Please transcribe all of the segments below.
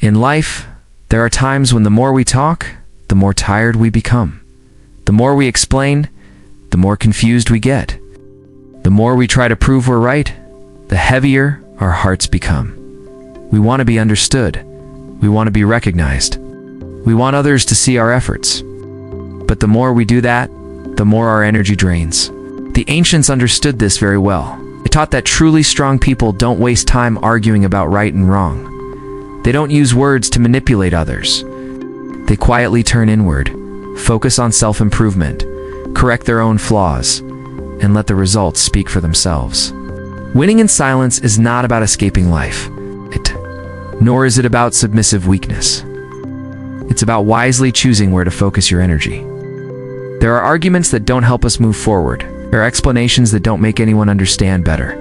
In life, there are times when the more we talk, the more tired we become. The more we explain, the more confused we get. The more we try to prove we're right, the heavier our hearts become. We want to be understood. We want to be recognized. We want others to see our efforts. But the more we do that, the more our energy drains. The ancients understood this very well. They taught that truly strong people don't waste time arguing about right and wrong. They don't use words to manipulate others. They quietly turn inward, focus on self-improvement, correct their own flaws, and let the results speak for themselves. Winning in silence is not about escaping life, nor is it about submissive weakness. It's about wisely choosing where to focus your energy. There are arguments that don't help us move forward. There are explanations that don't make anyone understand better.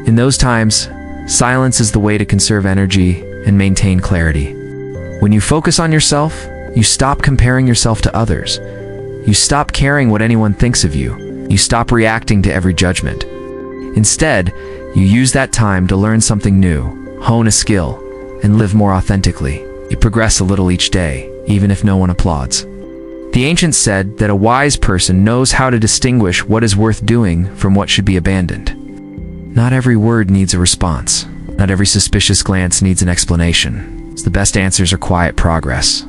In those times, silence is the way to conserve energy and maintain clarity. When you focus on yourself, you stop comparing yourself to others. You stop caring what anyone thinks of you. You stop reacting to every judgment. Instead, you use that time to learn something new, hone a skill, and live more authentically. You progress a little each day, even if no one applauds. The ancients said that a wise person knows how to distinguish what is worth doing from what should be abandoned. Not every word needs a response. Not every suspicious glance needs an explanation. The best answers are quiet progress.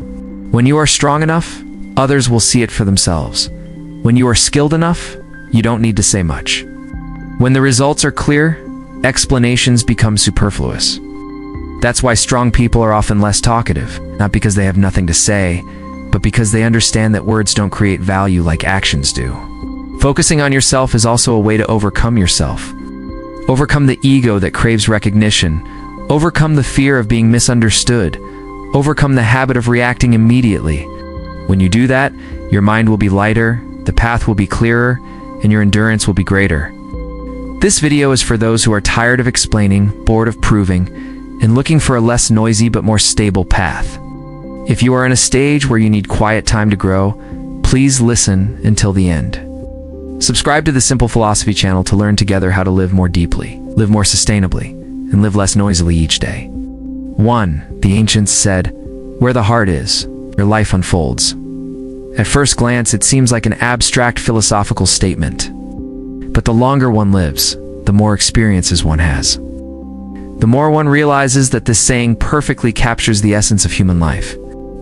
When you are strong enough, others will see it for themselves. When you are skilled enough, you don't need to say much. When the results are clear, explanations become superfluous. That's why strong people are often less talkative, not because they have nothing to say, but because they understand that words don't create value like actions do. Focusing on yourself is also a way to overcome yourself. Overcome the ego that craves recognition. Overcome the fear of being misunderstood. Overcome the habit of reacting immediately. When you do that, your mind will be lighter, the path will be clearer, and your endurance will be greater. This video is for those who are tired of explaining, bored of proving, and looking for a less noisy but more stable path. If you are in a stage where you need quiet time to grow, please listen until the end. Subscribe to the Simple Philosophy channel to learn together how to live more deeply, live more sustainably, and live less noisily each day. 1. The ancients said, "Where the heart is, your life unfolds." At first glance, it seems like an abstract philosophical statement. But the longer one lives, the more experiences one has. The more one realizes that this saying perfectly captures the essence of human life.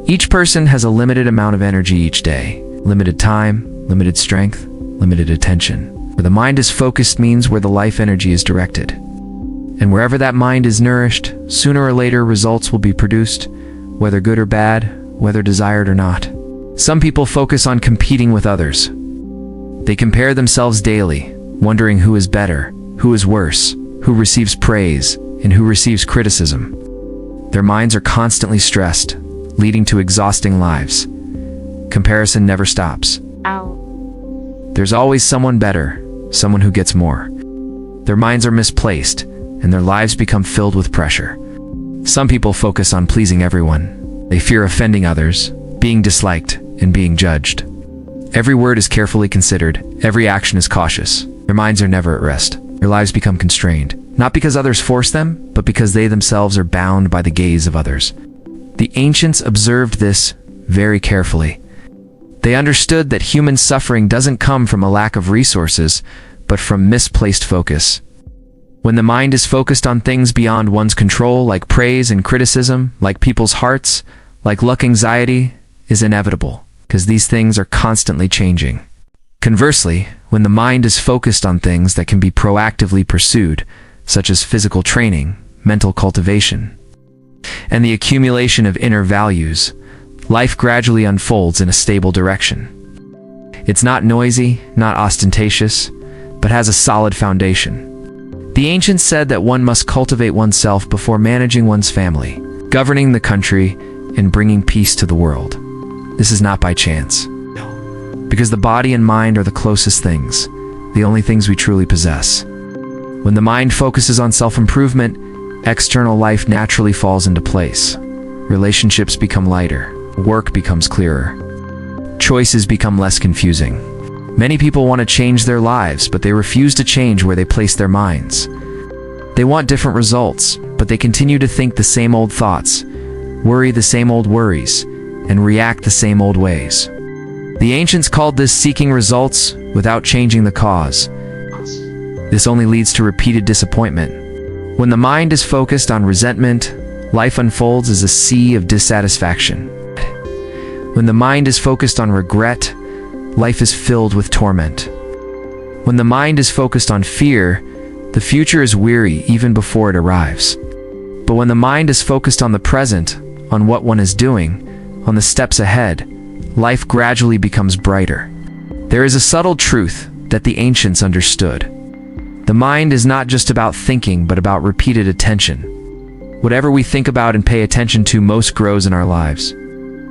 Each person has a limited amount of energy each day. Limited time, limited strength, limited attention. Where the mind is focused means where the life energy is directed. And wherever that mind is nourished, sooner or later results will be produced, whether good or bad, whether desired or not. Some people focus on competing with others. They compare themselves daily, wondering who is better, who is worse, who receives praise, and who receives criticism. Their minds are constantly stressed, leading to exhausting lives. Comparison never stops. There's always someone better, someone who gets more. Their minds are misplaced, and their lives become filled with pressure. Some people focus on pleasing everyone. They fear offending others, being disliked, and being judged. Every word is carefully considered, every action is cautious. Their minds are never at rest. Their lives become constrained, not because others force them, but because they themselves are bound by the gaze of others. The ancients observed this very carefully. They understood that human suffering doesn't come from a lack of resources, but from misplaced focus. When the mind is focused on things beyond one's control, like praise and criticism, like people's hearts, like luck, anxiety is inevitable, because these things are constantly changing. Conversely, when the mind is focused on things that can be proactively pursued, such as physical training, mental cultivation, and the accumulation of inner values, life gradually unfolds in a stable direction. It's not noisy, not ostentatious, but has a solid foundation. The ancients said that one must cultivate oneself before managing one's family, governing the country, and bringing peace to the world. This is not by chance. Because the body and mind are the closest things, the only things we truly possess. When the mind focuses on self-improvement, external life naturally falls into place. Relationships become lighter, work becomes clearer, choices become less confusing. Many people want to change their lives, but they refuse to change where they place their minds. They want different results, but they continue to think the same old thoughts. worry the same old worries, and react the same old ways. The ancients called this seeking results without changing the cause. This only leads to repeated disappointment. When the mind is focused on resentment, life unfolds as a sea of dissatisfaction. When the mind is focused on regret, life is filled with torment. When the mind is focused on fear, the future is weary even before it arrives. But when the mind is focused on the present, on what one is doing, on the steps ahead, life gradually becomes brighter. There is a subtle truth that the ancients understood. The mind is not just about thinking, but about repeated attention. Whatever we think about and pay attention to most grows in our lives.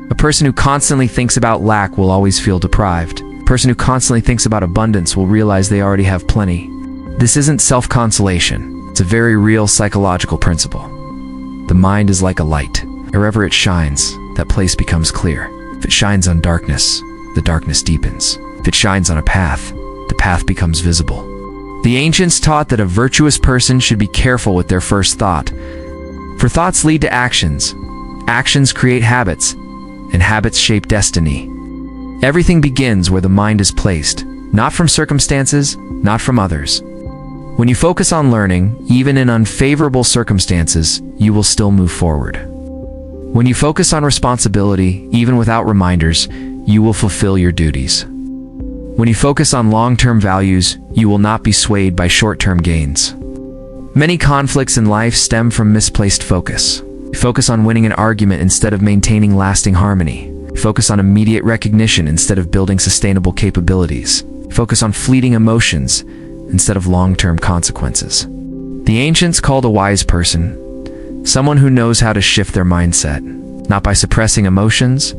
A person who constantly thinks about lack will always feel deprived. A person who constantly thinks about abundance will realize they already have plenty. This isn't self-consolation. It's a very real psychological principle. The mind is like a light. Wherever it shines, that place becomes clear. If it shines on darkness, the darkness deepens. If it shines on a path, the path becomes visible. The ancients taught that a virtuous person should be careful with their first thought. For thoughts lead to actions. Actions create habits, and habits shape destiny. Everything begins where the mind is placed, not from circumstances, not from others. When you focus on learning, even in unfavorable circumstances, you will still move forward. When you focus on responsibility, even without reminders, you will fulfill your duties. When you focus on long-term values, you will not be swayed by short-term gains. Many conflicts in life stem from misplaced focus. You focus on winning an argument instead of maintaining lasting harmony. You focus on immediate recognition instead of building sustainable capabilities. You focus on fleeting emotions instead of long-term consequences. The ancients called a wise person someone who knows how to shift their mindset, not by suppressing emotions,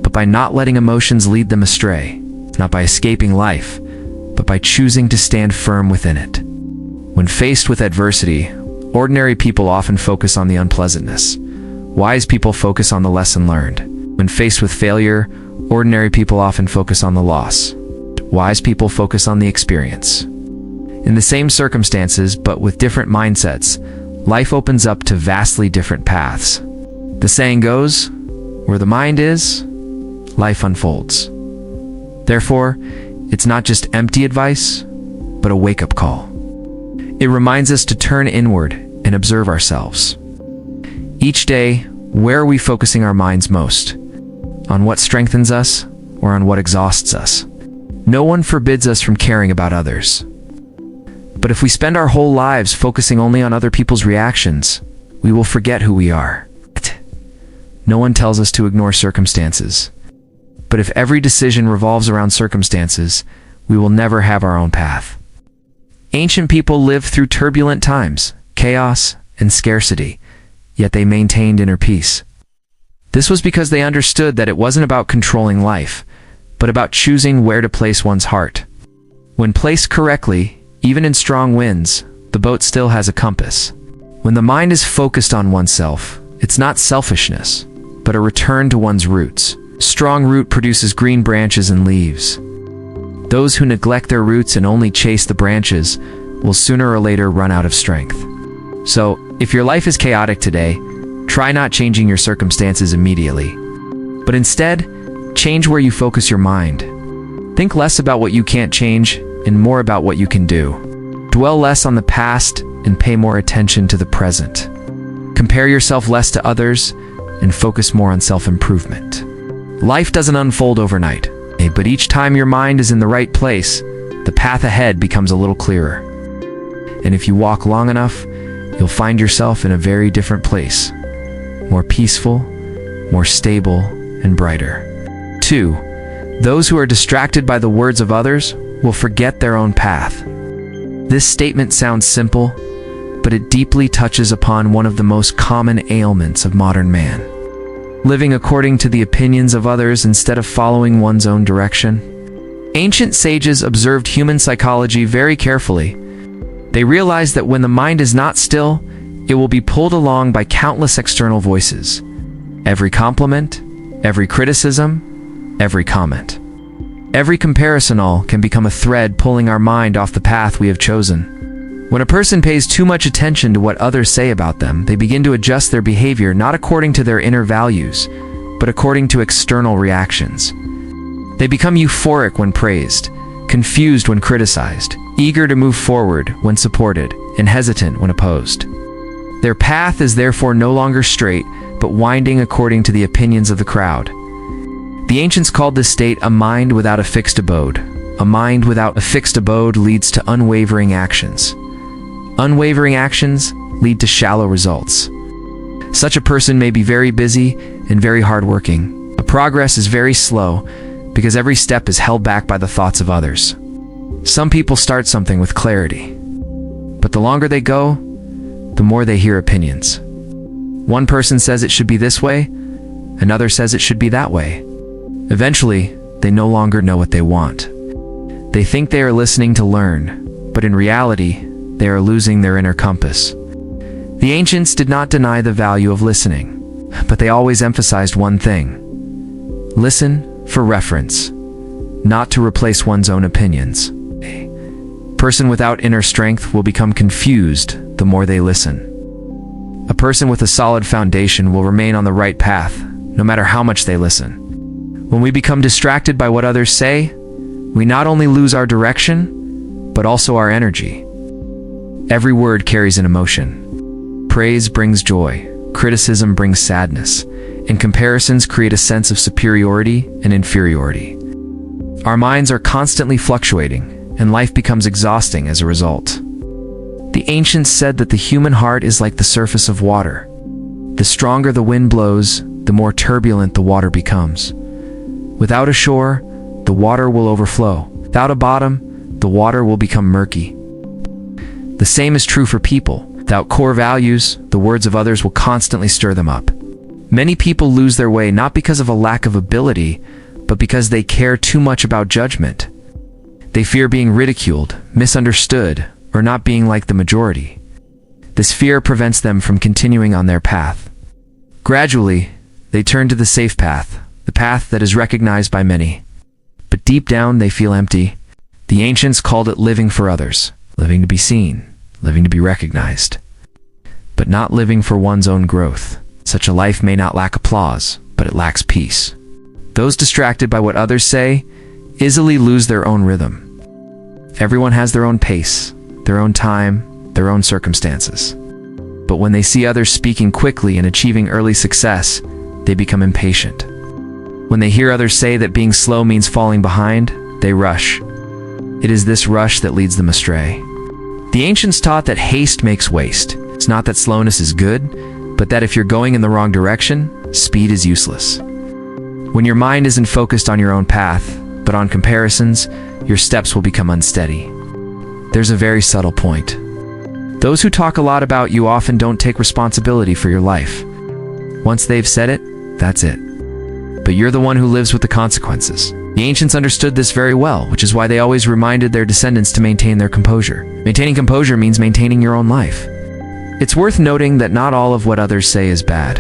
but by not letting emotions lead them astray, not by escaping life, but by choosing to stand firm within it. When faced with adversity, ordinary people often focus on the unpleasantness. Wise people focus on the lesson learned. When faced with failure, ordinary people often focus on the loss. Wise people focus on the experience. In the same circumstances, but with different mindsets, life opens up to vastly different paths. The saying goes, where the mind is, life unfolds. Therefore, it's not just empty advice, but a wake-up call. It reminds us to turn inward and observe ourselves. Each day, where are we focusing our minds most? On what strengthens us or on what exhausts us? No one forbids us from caring about others. But if we spend our whole lives focusing only on other people's reactions, we will forget who we are. No one tells us to ignore circumstances. But if every decision revolves around circumstances, we will never have our own path. Ancient people lived through turbulent times, chaos, and scarcity, yet they maintained inner peace. This was because they understood that it wasn't about controlling life, but about choosing where to place one's heart. When placed correctly, even in strong winds, the boat still has a compass. When the mind is focused on oneself, it's not selfishness, but a return to one's roots. Strong root produces green branches and leaves. Those who neglect their roots and only chase the branches will sooner or later run out of strength. So, if your life is chaotic today, try not changing your circumstances immediately, but instead, change where you focus your mind. Think less about what you can't change and more about what you can do. Dwell less on the past and pay more attention to the present. Compare yourself less to others and focus more on self-improvement. Life doesn't unfold overnight, but each time your mind is in the right place, the path ahead becomes a little clearer. And if you walk long enough, you'll find yourself in a very different place, more peaceful, more stable, and brighter. 2. Those who are distracted by the words of others will forget their own path. This statement sounds simple, but it deeply touches upon one of the most common ailments of modern man. Living according to the opinions of others instead of following one's own direction. Ancient sages observed human psychology very carefully. They realized that when the mind is not still, it will be pulled along by countless external voices. Every compliment, every criticism, every comment. Every comparison all can become a thread pulling our mind off the path we have chosen. When a person pays too much attention to what others say about them, they begin to adjust their behavior not according to their inner values, but according to external reactions. They become euphoric when praised, confused when criticized, eager to move forward when supported, and hesitant when opposed. Their path is therefore no longer straight, but winding according to the opinions of the crowd. The ancients called this state a mind without a fixed abode. A mind without a fixed abode leads to unwavering actions. Unwavering actions lead to shallow results. Such a person may be very busy and very hardworking, but progress is very slow because every step is held back by the thoughts of others. Some people start something with clarity, but the longer they go, the more they hear opinions. One person says it should be this way, another says it should be that way. Eventually, they no longer know what they want. They think they are listening to learn, but in reality, they are losing their inner compass. The ancients did not deny the value of listening, but they always emphasized one thing: listen for reference, not to replace one's own opinions. A person without inner strength will become confused the more they listen. A person with a solid foundation will remain on the right path, no matter how much they listen. When we become distracted by what others say, we not only lose our direction, but also our energy. Every word carries an emotion. Praise brings joy, criticism brings sadness, and comparisons create a sense of superiority and inferiority. Our minds are constantly fluctuating, and life becomes exhausting as a result. The ancients said that the human heart is like the surface of water. The stronger the wind blows, the more turbulent the water becomes. Without a shore, the water will overflow. Without a bottom, the water will become murky. The same is true for people. Without core values, the words of others will constantly stir them up. Many people lose their way not because of a lack of ability, but because they care too much about judgment. They fear being ridiculed, misunderstood, or not being like the majority. This fear prevents them from continuing on their path. Gradually, they turn to the safe path, the path that is recognized by many. But deep down, they feel empty. The ancients called it living for others, living to be seen, living to be recognized, but not living for one's own growth. Such a life may not lack applause, but it lacks peace. Those distracted by what others say easily lose their own rhythm. Everyone has their own pace, their own time, their own circumstances. But when they see others speaking quickly and achieving early success, they become impatient. When they hear others say that being slow means falling behind, they rush. It is this rush that leads them astray. The ancients taught that haste makes waste. It's not that slowness is good, but that if you're going in the wrong direction, speed is useless. When your mind isn't focused on your own path, but on comparisons, your steps will become unsteady. There's a very subtle point. Those who talk a lot about you often don't take responsibility for your life. Once they've said it, that's it. But you're the one who lives with the consequences. The ancients understood this very well, which is why they always reminded their descendants to maintain their composure. Maintaining composure means maintaining your own life. It's worth noting that not all of what others say is bad.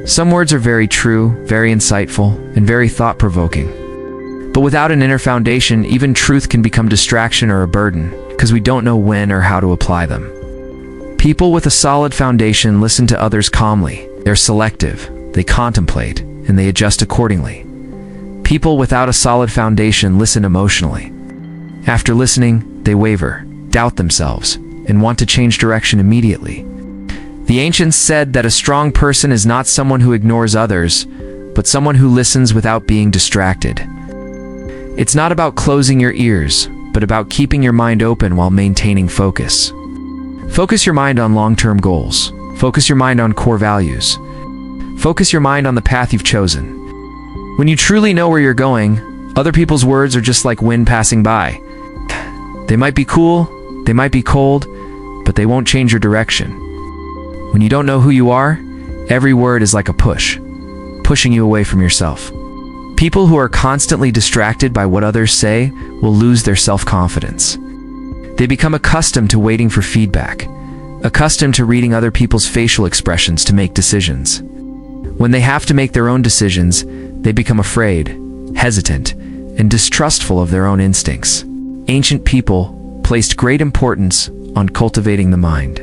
Some words are very true, very insightful, and very thought-provoking. But without an inner foundation, even truth can become distraction or a burden, because we don't know when or how to apply them. People with a solid foundation listen to others calmly. They're selective, they contemplate, and they adjust accordingly. People without a solid foundation listen emotionally. After listening, they waver, doubt themselves, and want to change direction immediately. The ancients said that a strong person is not someone who ignores others, but someone who listens without being distracted. It's not about closing your ears, but about keeping your mind open while maintaining focus. Focus your mind on long-term goals. Focus your mind on core values. Focus your mind on the path you've chosen. When you truly know where you're going, other people's words are just like wind passing by. They might be cool, they might be cold, but they won't change your direction. When you don't know who you are, every word is like a push, pushing you away from yourself. People who are constantly distracted by what others say will lose their self-confidence. They become accustomed to waiting for feedback, accustomed to reading other people's facial expressions to make decisions. When they have to make their own decisions, they become afraid, hesitant, and distrustful of their own instincts. Ancient people placed great importance on cultivating the mind.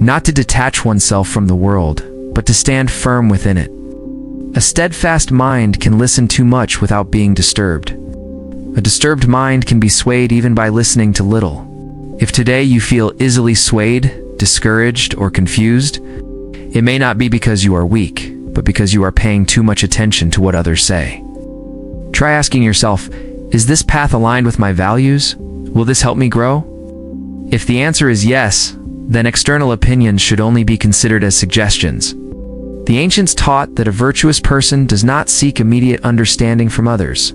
Not to detach oneself from the world, but to stand firm within it. A steadfast mind can listen too much without being disturbed. A disturbed mind can be swayed even by listening to little. If today you feel easily swayed, discouraged, or confused, it may not be because you are weak, but because you are paying too much attention to what others say. Try asking yourself, is this path aligned with my values? Will this help me grow? If the answer is yes, then external opinions should only be considered as suggestions. The ancients taught that a virtuous person does not seek immediate understanding from others,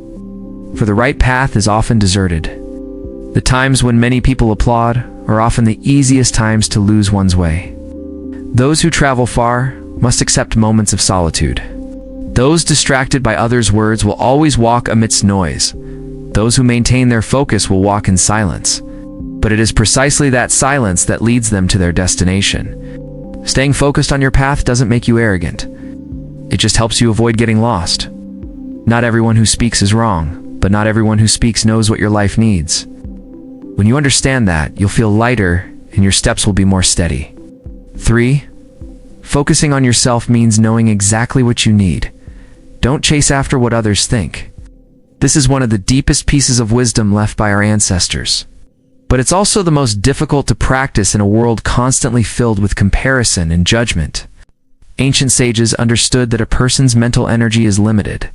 for the right path is often deserted. The times when many people applaud are often the easiest times to lose one's way. Those who travel far must accept moments of solitude. Those distracted by others' words will always walk amidst noise. Those who maintain their focus will walk in silence. But it is precisely that silence that leads them to their destination. Staying focused on your path doesn't make you arrogant. It just helps you avoid getting lost. Not everyone who speaks is wrong, but not everyone who speaks knows what your life needs. When you understand that, you'll feel lighter and your steps will be more steady. 3. Focusing on yourself means knowing exactly what you need. Don't chase after what others think. This is one of the deepest pieces of wisdom left by our ancestors. But it's also the most difficult to practice in a world constantly filled with comparison and judgment. Ancient sages understood that a person's mental energy is limited.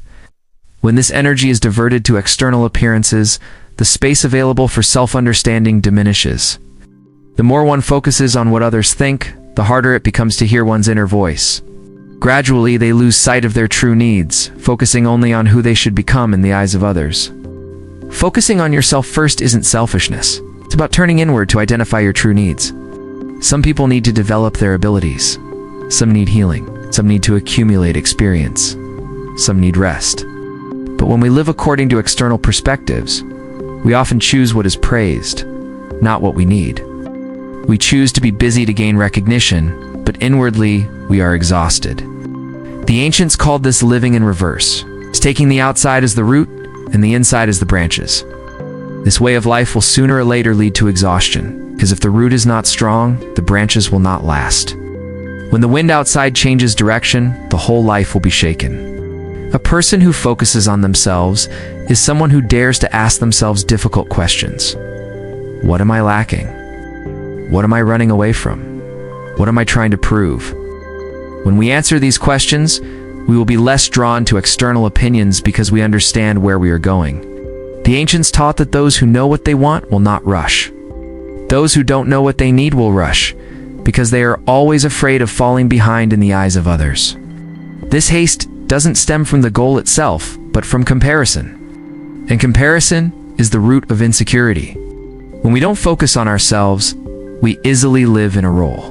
When this energy is diverted to external appearances, the space available for self-understanding diminishes. The more one focuses on what others think, the harder it becomes to hear one's inner voice. Gradually, they lose sight of their true needs, focusing only on who they should become in the eyes of others. Focusing on yourself first isn't selfishness. It's about turning inward to identify your true needs. Some people need to develop their abilities. Some need healing. Some need to accumulate experience. Some need rest. But when we live according to external perspectives, we often choose what is praised, not what we need. We choose to be busy to gain recognition, but inwardly, we are exhausted. The ancients called this living in reverse. It's taking the outside as the root and the inside as the branches. This way of life will sooner or later lead to exhaustion, because if the root is not strong, the branches will not last. When the wind outside changes direction, the whole life will be shaken. A person who focuses on themselves is someone who dares to ask themselves difficult questions. What am I lacking? What am I running away from? What am I trying to prove? When we answer these questions, we will be less drawn to external opinions because we understand where we are going. The ancients taught that those who know what they want will not rush. Those who don't know what they need will rush, because they are always afraid of falling behind in the eyes of others. This haste doesn't stem from the goal itself, but from comparison. And comparison is the root of insecurity. When we don't focus on ourselves, we easily live in a role.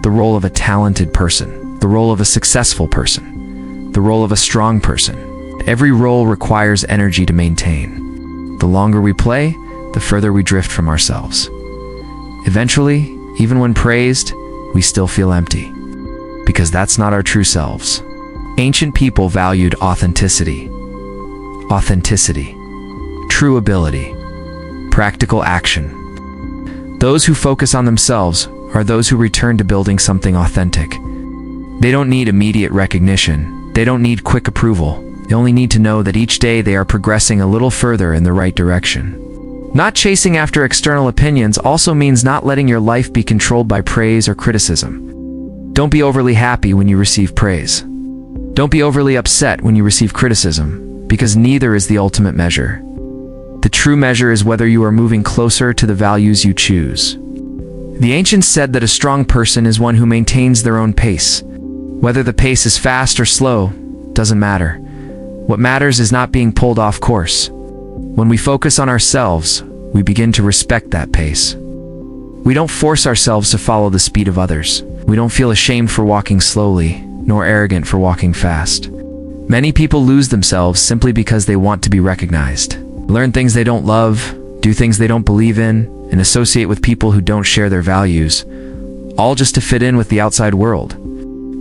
The role of a talented person, the role of a successful person, the role of a strong person. Every role requires energy to maintain. The longer we play, the further we drift from ourselves. Eventually, even when praised, we still feel empty, because that's not our true selves. Ancient people valued authenticity. Authenticity, true ability, practical action. Those who focus on themselves are those who return to building something authentic. They don't need immediate recognition. They don't need quick approval. They only need to know that each day they are progressing a little further in the right direction. Not chasing after external opinions also means not letting your life be controlled by praise or criticism. Don't be overly happy when you receive praise. Don't be overly upset when you receive criticism, because neither is the ultimate measure. The true measure is whether you are moving closer to the values you choose. The ancients said that a strong person is one who maintains their own pace. Whether the pace is fast or slow doesn't matter. What matters is not being pulled off course. When we focus on ourselves, we begin to respect that pace. We don't force ourselves to follow the speed of others. We don't feel ashamed for walking slowly, nor arrogant for walking fast. Many people lose themselves simply because they want to be recognized. Learn things they don't love, do things they don't believe in, and associate with people who don't share their values, all just to fit in with the outside world.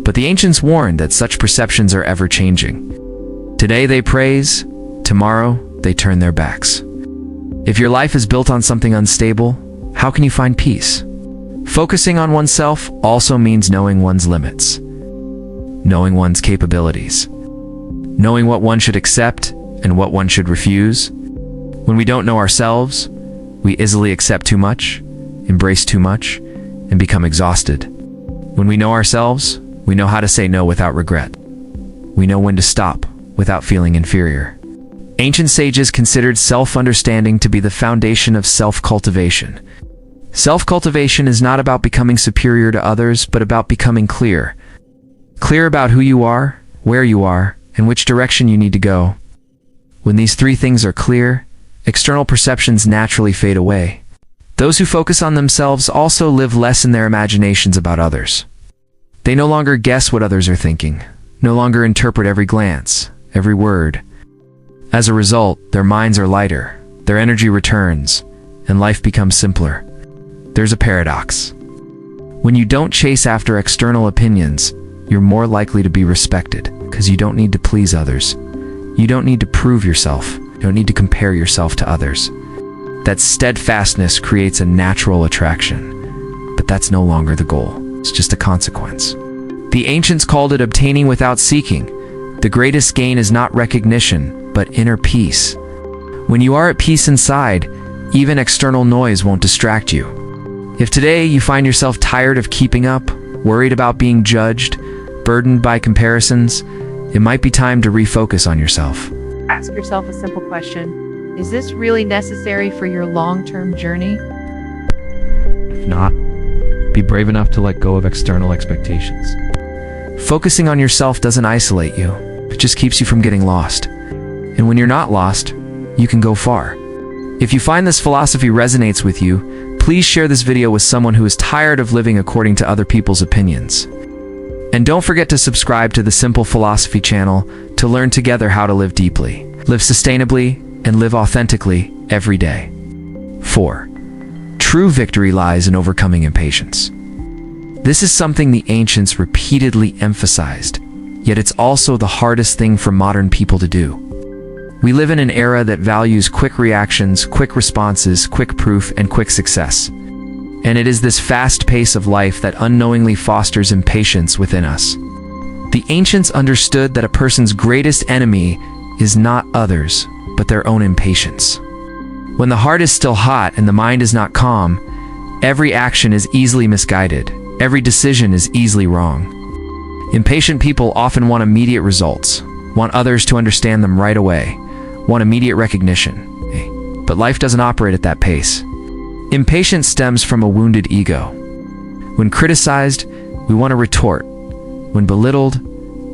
But the ancients warned that such perceptions are ever-changing. Today they praise, tomorrow they turn their backs. If your life is built on something unstable, how can you find peace? Focusing on oneself also means knowing one's limits, knowing one's capabilities, knowing what one should accept and what one should refuse. When we don't know ourselves, we easily accept too much, embrace too much, and become exhausted. When we know ourselves, we know how to say no without regret. We know when to stop without feeling inferior. Ancient sages considered self-understanding to be the foundation of self-cultivation. Self-cultivation is not about becoming superior to others, but about becoming clear. Clear about who you are, where you are, and which direction you need to go. When these three things are clear, external perceptions naturally fade away. Those who focus on themselves also live less in their imaginations about others. They no longer guess what others are thinking, no longer interpret every glance, every word. As a result, their minds are lighter, their energy returns, and life becomes simpler. There's a paradox. When you don't chase after external opinions, you're more likely to be respected, because you don't need to please others. You don't need to prove yourself. You don't need to compare yourself to others. That steadfastness creates a natural attraction, but that's no longer the goal. It's just a consequence. The ancients called it obtaining without seeking. The greatest gain is not recognition, but inner peace. When you are at peace inside, even external noise won't distract you. If today you find yourself tired of keeping up, worried about being judged, burdened by comparisons, it might be time to refocus on yourself. Ask yourself a simple question. Is this really necessary for your long-term journey? If not, be brave enough to let go of external expectations. Focusing on yourself doesn't isolate you. It just keeps you from getting lost. And when you're not lost, you can go far. If you find this philosophy resonates with you, please share this video with someone who is tired of living according to other people's opinions. And don't forget to subscribe to the Simple Philosophy channel to learn together how to live deeply, live sustainably, and live authentically every day. 4. True victory lies in overcoming impatience. This is something the ancients repeatedly emphasized, yet it's also the hardest thing for modern people to do. We live in an era that values quick reactions, quick responses, quick proof, and quick success. And it is this fast pace of life that unknowingly fosters impatience within us. The ancients understood that a person's greatest enemy is not others, but their own impatience. When the heart is still hot and the mind is not calm, every action is easily misguided, every decision is easily wrong. Impatient people often want immediate results, want others to understand them right away, want immediate recognition. But life doesn't operate at that pace. Impatience stems from a wounded ego. When criticized, we want to retort. When belittled,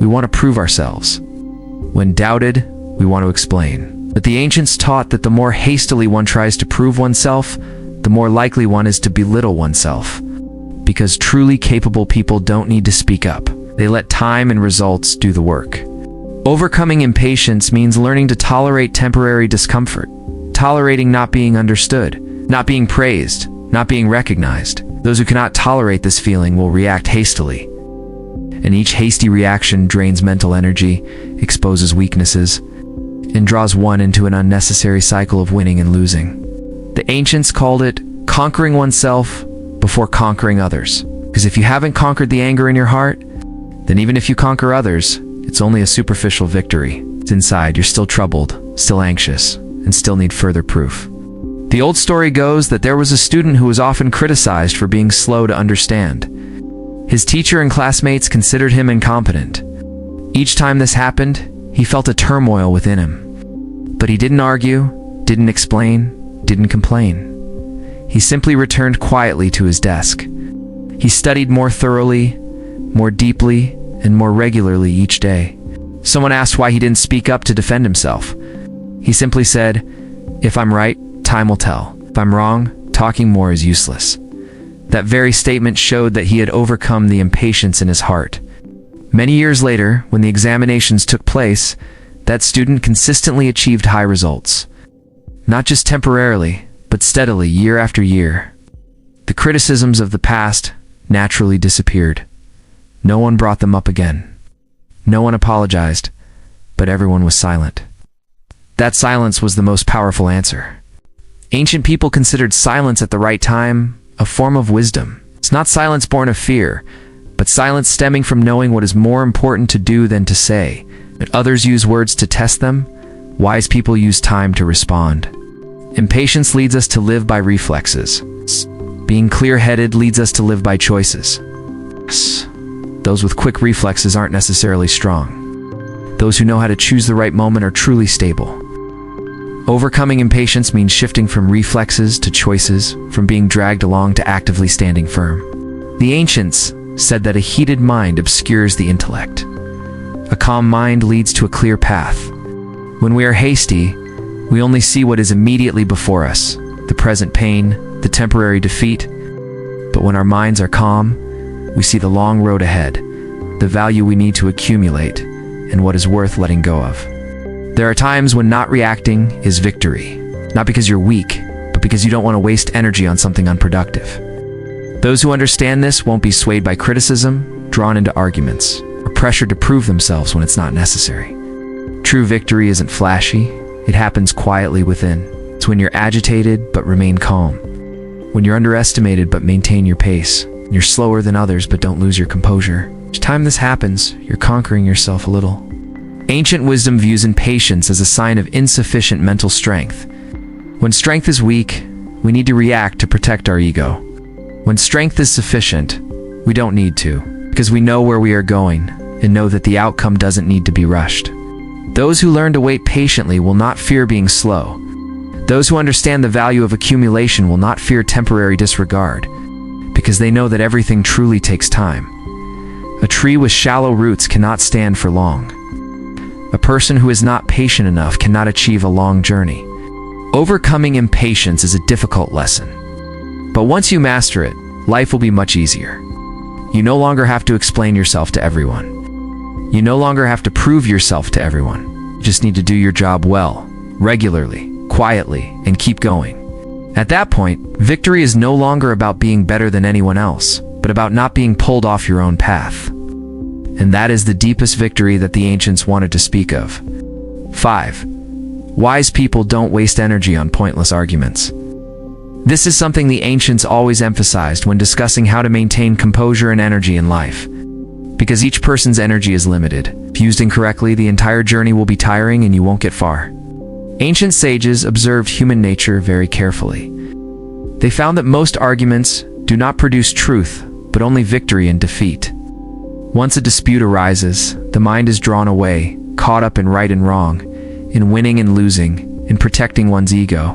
we want to prove ourselves. When doubted, we want to explain. But the ancients taught that the more hastily one tries to prove oneself, the more likely one is to belittle oneself. Because truly capable people don't need to speak up. They let time and results do the work. Overcoming impatience means learning to tolerate temporary discomfort, tolerating not being understood, not being praised, not being recognized. Those who cannot tolerate this feeling will react hastily. And each hasty reaction drains mental energy, exposes weaknesses, and draws one into an unnecessary cycle of winning and losing. The ancients called it conquering oneself before conquering others. Because if you haven't conquered the anger in your heart, then even if you conquer others, it's only a superficial victory. It's inside, you're still troubled, still anxious, and still need further proof. The old story goes that there was a student who was often criticized for being slow to understand. His teacher and classmates considered him incompetent. Each time this happened, he felt a turmoil within him. But he didn't argue, didn't explain, didn't complain. He simply returned quietly to his desk. He studied more thoroughly, more deeply, and more regularly each day. Someone asked why he didn't speak up to defend himself. He simply said, "If I'm right, time will tell. If I'm wrong, talking more is useless." That very statement showed that he had overcome the impatience in his heart. Many years later, when the examinations took place, that student consistently achieved high results. Not just temporarily, but steadily, year after year. The criticisms of the past naturally disappeared. No one brought them up again. No one apologized, but everyone was silent. That silence was the most powerful answer. Ancient people considered silence at the right time a form of wisdom. It's not silence born of fear, but silence stemming from knowing what is more important to do than to say. Others use words to test them. Wise people use time to respond. Impatience leads us to live by reflexes. Being clear-headed leads us to live by choices. Those with quick reflexes aren't necessarily strong. Those who know how to choose the right moment are truly stable. Overcoming impatience means shifting from reflexes to choices, from being dragged along to actively standing firm. The ancients said that a heated mind obscures the intellect. A calm mind leads to a clear path. When we are hasty, we only see what is immediately before us, the present pain, the temporary defeat. But when our minds are calm, we see the long road ahead, the value we need to accumulate, and what is worth letting go of. There are times when not reacting is victory, not because you're weak, but because you don't want to waste energy on something unproductive. Those who understand this won't be swayed by criticism, drawn into arguments, or pressured to prove themselves when it's not necessary. True victory isn't flashy, it happens quietly within. It's when you're agitated but remain calm, when you're underestimated but maintain your pace, and you're slower than others but don't lose your composure. Each time this happens, you're conquering yourself a little. Ancient wisdom views impatience as a sign of insufficient mental strength. When strength is weak, we need to react to protect our ego. When strength is sufficient, we don't need to, because we know where we are going and know that the outcome doesn't need to be rushed. Those who learn to wait patiently will not fear being slow. Those who understand the value of accumulation will not fear temporary disregard, because they know that everything truly takes time. A tree with shallow roots cannot stand for long. A person who is not patient enough cannot achieve a long journey. Overcoming impatience is a difficult lesson. But once you master it, life will be much easier. You no longer have to explain yourself to everyone. You no longer have to prove yourself to everyone. You just need to do your job well, regularly, quietly, and keep going. At that point, victory is no longer about being better than anyone else, but about not being pulled off your own path. And that is the deepest victory that the ancients wanted to speak of. 5. Wise people don't waste energy on pointless arguments. This is something the ancients always emphasized when discussing how to maintain composure and energy in life. Because each person's energy is limited. If used incorrectly, the entire journey will be tiring and you won't get far. Ancient sages observed human nature very carefully. They found that most arguments do not produce truth, but only victory and defeat. Once a dispute arises, the mind is drawn away, caught up in right and wrong, in winning and losing, in protecting one's ego.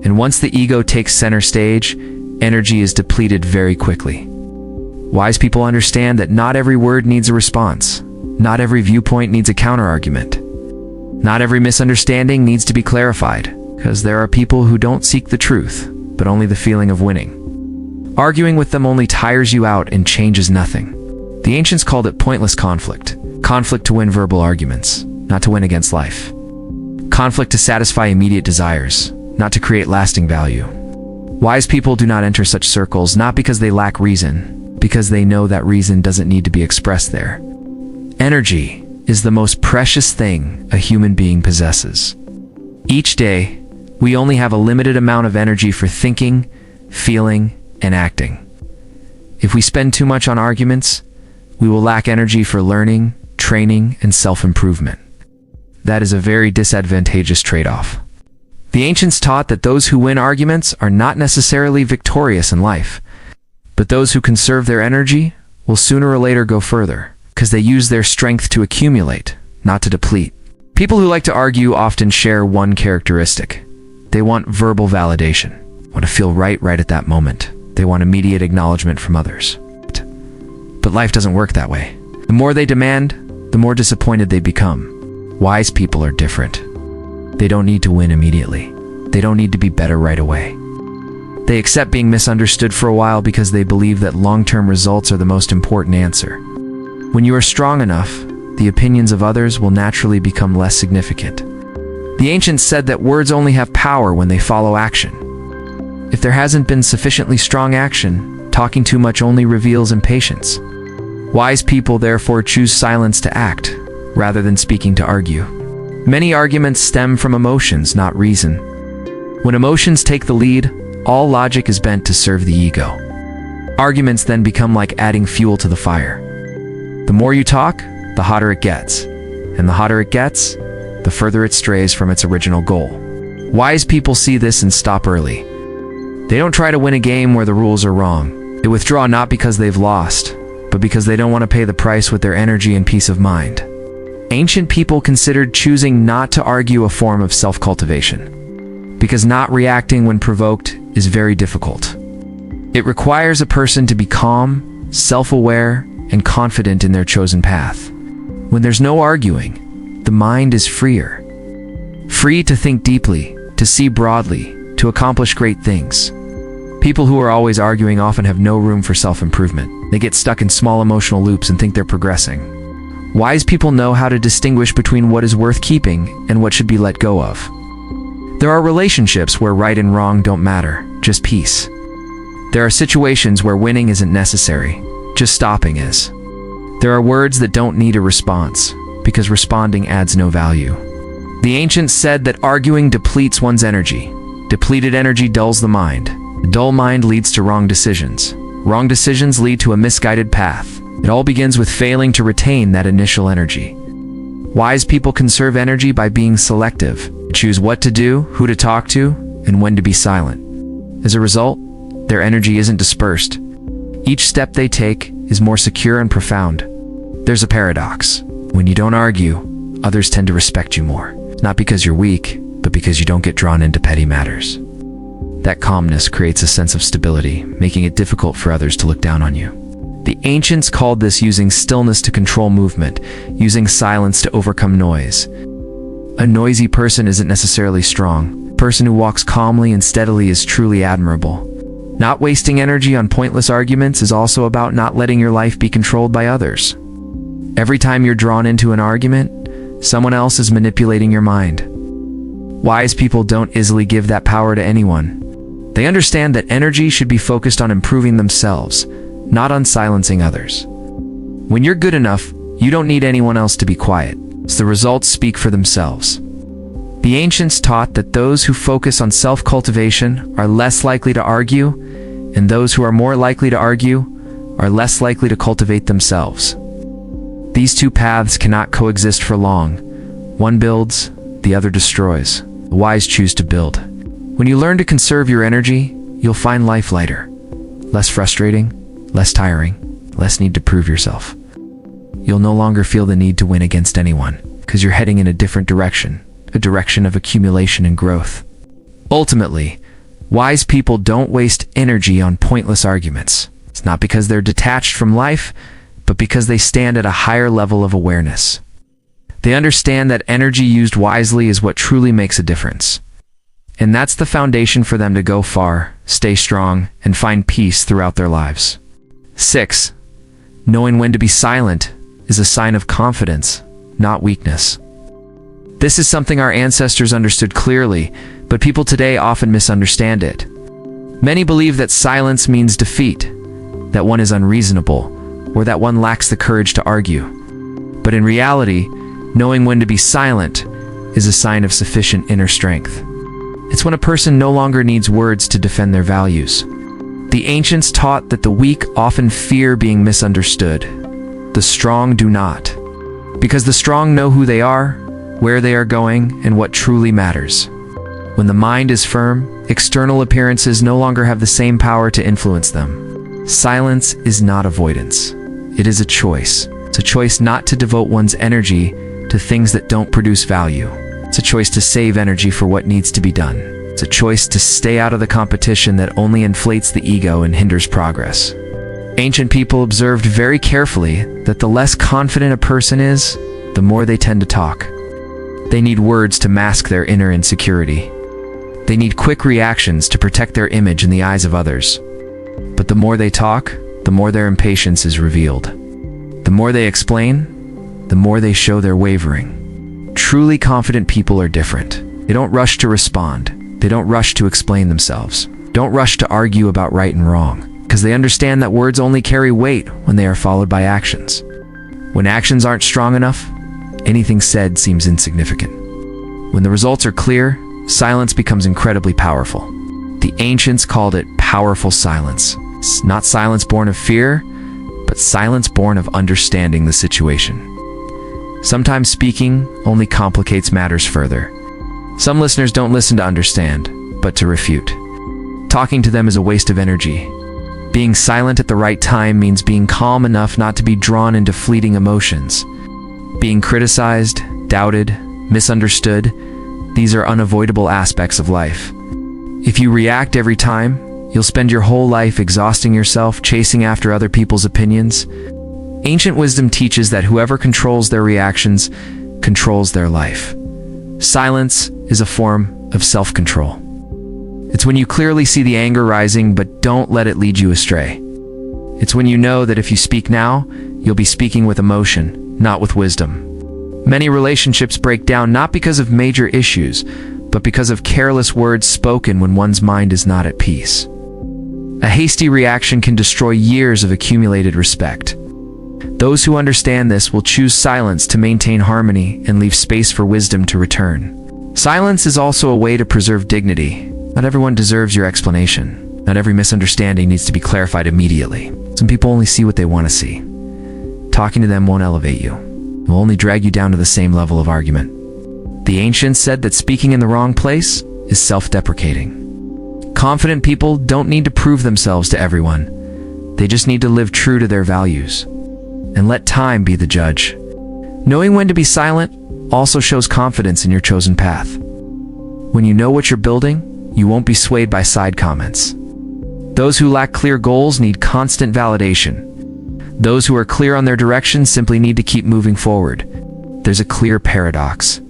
And once the ego takes center stage, energy is depleted very quickly. Wise people understand that not every word needs a response. Not every viewpoint needs a counterargument. Not every misunderstanding needs to be clarified, because there are people who don't seek the truth, but only the feeling of winning. Arguing with them only tires you out and changes nothing. The ancients called it pointless conflict. Conflict to win verbal arguments, not to win against life. Conflict to satisfy immediate desires, not to create lasting value. Wise people do not enter such circles not because they lack reason, because they know that reason doesn't need to be expressed there. Energy is the most precious thing a human being possesses. Each day, we only have a limited amount of energy for thinking, feeling, and acting. If we spend too much on arguments, we will lack energy for learning, training, and self-improvement. That is a very disadvantageous trade-off. The ancients taught that those who win arguments are not necessarily victorious in life, but those who conserve their energy will sooner or later go further, because they use their strength to accumulate, not to deplete. People who like to argue often share one characteristic. They want verbal validation, want to feel right at that moment. They want immediate acknowledgement from others. But life doesn't work that way. The more they demand, the more disappointed they become. Wise people are different. They don't need to win immediately. They don't need to be better right away. They accept being misunderstood for a while because they believe that long-term results are the most important answer. When you are strong enough, the opinions of others will naturally become less significant. The ancients said that words only have power when they follow action. If there hasn't been sufficiently strong action, talking too much only reveals impatience. Wise people therefore choose silence to act, rather than speaking to argue. Many arguments stem from emotions, not reason. When emotions take the lead, all logic is bent to serve the ego. Arguments then become like adding fuel to the fire. The more you talk, the hotter it gets. And the hotter it gets, the further it strays from its original goal. Wise people see this and stop early. They don't try to win a game where the rules are wrong. They withdraw not because they've lost, but because they don't want to pay the price with their energy and peace of mind. Ancient people considered choosing not to argue a form of self-cultivation, because not reacting when provoked is very difficult. It requires a person to be calm, self-aware, and confident in their chosen path. When there's no arguing, the mind is freer. Free to think deeply, to see broadly, to accomplish great things. People who are always arguing often have no room for self-improvement. They get stuck in small emotional loops and think they're progressing. Wise people know how to distinguish between what is worth keeping and what should be let go of. There are relationships where right and wrong don't matter, just peace. There are situations where winning isn't necessary, just stopping is. There are words that don't need a response, because responding adds no value. The ancients said that arguing depletes one's energy. Depleted energy dulls the mind. A dull mind leads to wrong decisions. Wrong decisions lead to a misguided path. It all begins with failing to retain that initial energy. Wise people conserve energy by being selective. Choose what to do, who to talk to, and when to be silent. As a result, their energy isn't dispersed. Each step they take is more secure and profound. There's a paradox. When you don't argue, others tend to respect you more. Not because you're weak, but because you don't get drawn into petty matters. That calmness creates a sense of stability, making it difficult for others to look down on you. The ancients called this using stillness to control movement, using silence to overcome noise. A noisy person isn't necessarily strong. A person who walks calmly and steadily is truly admirable. Not wasting energy on pointless arguments is also about not letting your life be controlled by others. Every time you're drawn into an argument, someone else is manipulating your mind. Wise people don't easily give that power to anyone. They understand that energy should be focused on improving themselves, not on silencing others. When you're good enough, you don't need anyone else to be quiet, so the results speak for themselves. The ancients taught that those who focus on self-cultivation are less likely to argue, and those who are more likely to argue are less likely to cultivate themselves. These two paths cannot coexist for long. One builds, the other destroys. The wise choose to build. When you learn to conserve your energy, you'll find life lighter, less frustrating, less tiring, less need to prove yourself. You'll no longer feel the need to win against anyone, because you're heading in a different direction, a direction of accumulation and growth. Ultimately, wise people don't waste energy on pointless arguments. It's not because they're detached from life, but because they stand at a higher level of awareness. They understand that energy used wisely is what truly makes a difference. And that's the foundation for them to go far, stay strong, and find peace throughout their lives. 6. Knowing when to be silent is a sign of confidence, not weakness. This is something our ancestors understood clearly, but people today often misunderstand it. Many believe that silence means defeat, that one is unreasonable, or that one lacks the courage to argue. But in reality, knowing when to be silent is a sign of sufficient inner strength. It's when a person no longer needs words to defend their values. The ancients taught that the weak often fear being misunderstood. The strong do not. Because the strong know who they are, where they are going, and what truly matters. When the mind is firm, external appearances no longer have the same power to influence them. Silence is not avoidance. It is a choice. It's a choice not to devote one's energy to things that don't produce value. It's a choice to save energy for what needs to be done. It's a choice to stay out of the competition that only inflates the ego and hinders progress. Ancient people observed very carefully that the less confident a person is, the more they tend to talk. They need words to mask their inner insecurity. They need quick reactions to protect their image in the eyes of others. But the more they talk, the more their impatience is revealed. The more they explain, the more they show their wavering. Truly confident people are different. They don't rush to respond. They don't rush to explain themselves. Don't rush to argue about right and wrong, because they understand that words only carry weight when they are followed by actions. When actions aren't strong enough, anything said seems insignificant. When the results are clear, silence becomes incredibly powerful. The ancients called it powerful silence. It's not silence born of fear, but silence born of understanding the situation. Sometimes speaking only complicates matters further. Some listeners don't listen to understand, but to refute. Talking to them is a waste of energy. Being silent at the right time means being calm enough not to be drawn into fleeting emotions. Being criticized, doubted, misunderstood, these are unavoidable aspects of life. If you react every time, you'll spend your whole life exhausting yourself, chasing after other people's opinions. Ancient wisdom teaches that whoever controls their reactions controls their life. Silence is a form of self-control. It's when you clearly see the anger rising but don't let it lead you astray. It's when you know that if you speak now, you'll be speaking with emotion, not with wisdom. Many relationships break down not because of major issues, but because of careless words spoken when one's mind is not at peace. A hasty reaction can destroy years of accumulated respect. Those who understand this will choose silence to maintain harmony and leave space for wisdom to return. Silence is also a way to preserve dignity. Not everyone deserves your explanation. Not every misunderstanding needs to be clarified immediately. Some people only see what they want to see. Talking to them won't elevate you. It will only drag you down to the same level of argument. The ancients said that speaking in the wrong place is self-deprecating. Confident people don't need to prove themselves to everyone. They just need to live true to their values. And let time be the judge. Knowing when to be silent also shows confidence in your chosen path. When you know what you're building, you won't be swayed by side comments. Those who lack clear goals need constant validation. Those who are clear on their direction simply need to keep moving forward. There's a clear paradox.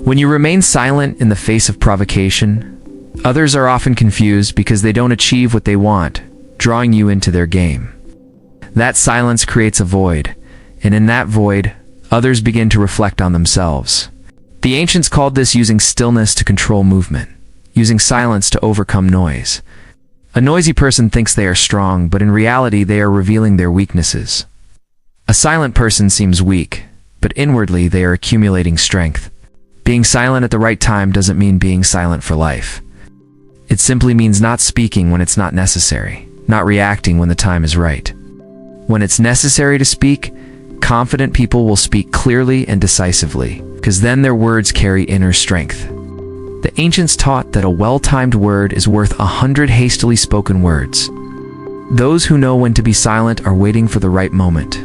When you remain silent in the face of provocation, others are often confused because they don't achieve what they want, drawing you into their game. That silence creates a void, and in that void, others begin to reflect on themselves. The ancients called this using stillness to control movement, using silence to overcome noise. A noisy person thinks they are strong, but in reality they are revealing their weaknesses. A silent person seems weak, but inwardly they are accumulating strength. Being silent at the right time doesn't mean being silent for life. It simply means not speaking when it's not necessary, not reacting when the time is right. When it's necessary to speak, confident people will speak clearly and decisively, because then their words carry inner strength. The ancients taught that a well-timed word is worth 100 hastily spoken words. Those who know when to be silent are waiting for the right moment.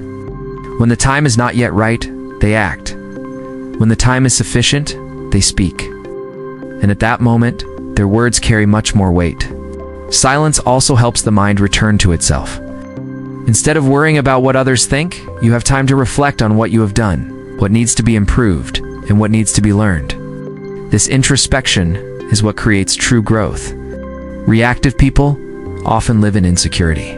When the time is not yet right, they act. When the time is sufficient, they speak. And at that moment, their words carry much more weight. Silence also helps the mind return to itself. Instead of worrying about what others think, you have time to reflect on what you have done, what needs to be improved, and what needs to be learned. This introspection is what creates true growth. Reactive people often live in insecurity.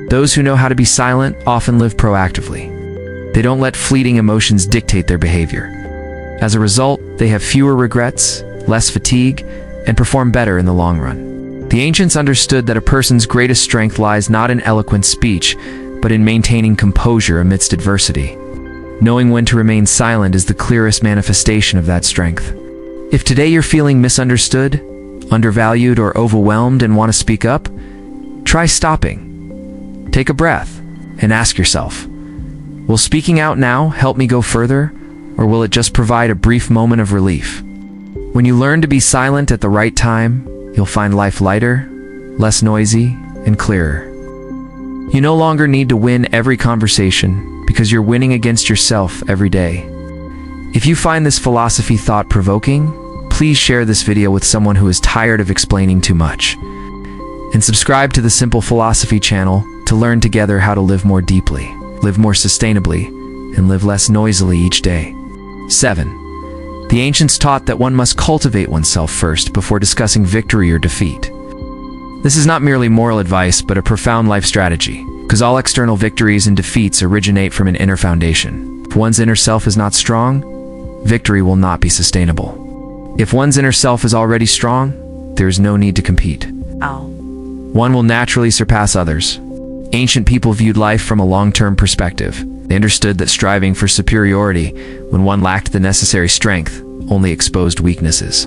Those who know how to be silent often live proactively. They don't let fleeting emotions dictate their behavior. As a result, they have fewer regrets, less fatigue, and perform better in the long run. The ancients understood that a person's greatest strength lies not in eloquent speech, but in maintaining composure amidst adversity. Knowing when to remain silent is the clearest manifestation of that strength. If today you're feeling misunderstood, undervalued, or overwhelmed and want to speak up, try stopping. Take a breath and ask yourself, will speaking out now help me go further, or will it just provide a brief moment of relief? When you learn to be silent at the right time, you'll find life lighter, less noisy, and clearer. You no longer need to win every conversation because you're winning against yourself every day. If you find this philosophy thought-provoking, please share this video with someone who is tired of explaining too much. And subscribe to the Simple Philosophy channel to learn together how to live more deeply, live more sustainably, and live less noisily each day. 7. The ancients taught that one must cultivate oneself first before discussing victory or defeat. This is not merely moral advice, but a profound life strategy, because all external victories and defeats originate from an inner foundation. If one's inner self is not strong, victory will not be sustainable. If one's inner self is already strong, there is no need to compete. One will naturally surpass others. Ancient people viewed life from a long-term perspective. They understood that striving for superiority when one lacked the necessary strength only exposed weaknesses.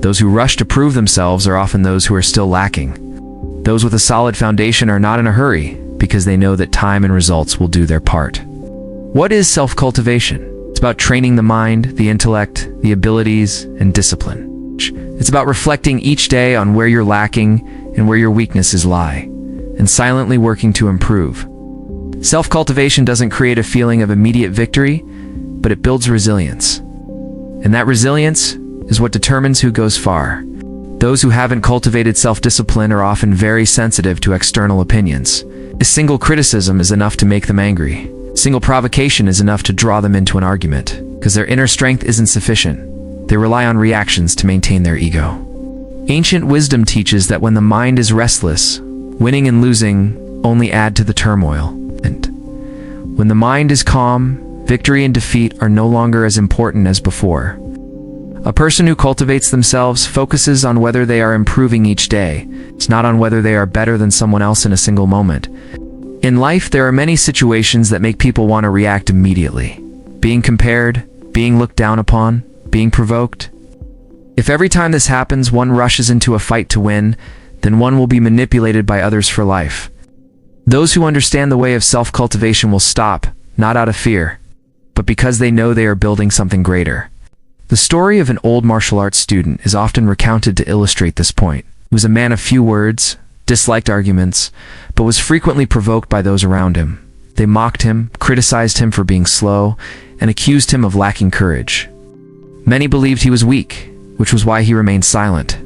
Those who rush to prove themselves are often those who are still lacking. Those with a solid foundation are not in a hurry because they know that time and results will do their part. What is self-cultivation? It's about training the mind, the intellect, the abilities, and discipline. It's about reflecting each day on where you're lacking and where your weaknesses lie, and silently working to improve. Self-cultivation doesn't create a feeling of immediate victory, but it builds resilience. And that resilience is what determines who goes far. Those who haven't cultivated self-discipline are often very sensitive to external opinions. A single criticism is enough to make them angry. Single provocation is enough to draw them into an argument, because their inner strength isn't sufficient. They rely on reactions to maintain their ego. Ancient wisdom teaches that when the mind is restless, winning and losing only add to the turmoil. And when the mind is calm, victory and defeat are no longer as important as before. A person who cultivates themselves focuses on whether they are improving each day. It's not on whether they are better than someone else in a single moment. In life, there are many situations that make people want to react immediately. Being compared, being looked down upon, being provoked. If every time this happens, one rushes into a fight to win, then one will be manipulated by others for life. Those who understand the way of self-cultivation will stop, not out of fear, but because they know they are building something greater. The story of an old martial arts student is often recounted to illustrate this point. He was a man of few words, disliked arguments, but was frequently provoked by those around him. They mocked him, criticized him for being slow, and accused him of lacking courage. Many believed he was weak, which was why he remained silent.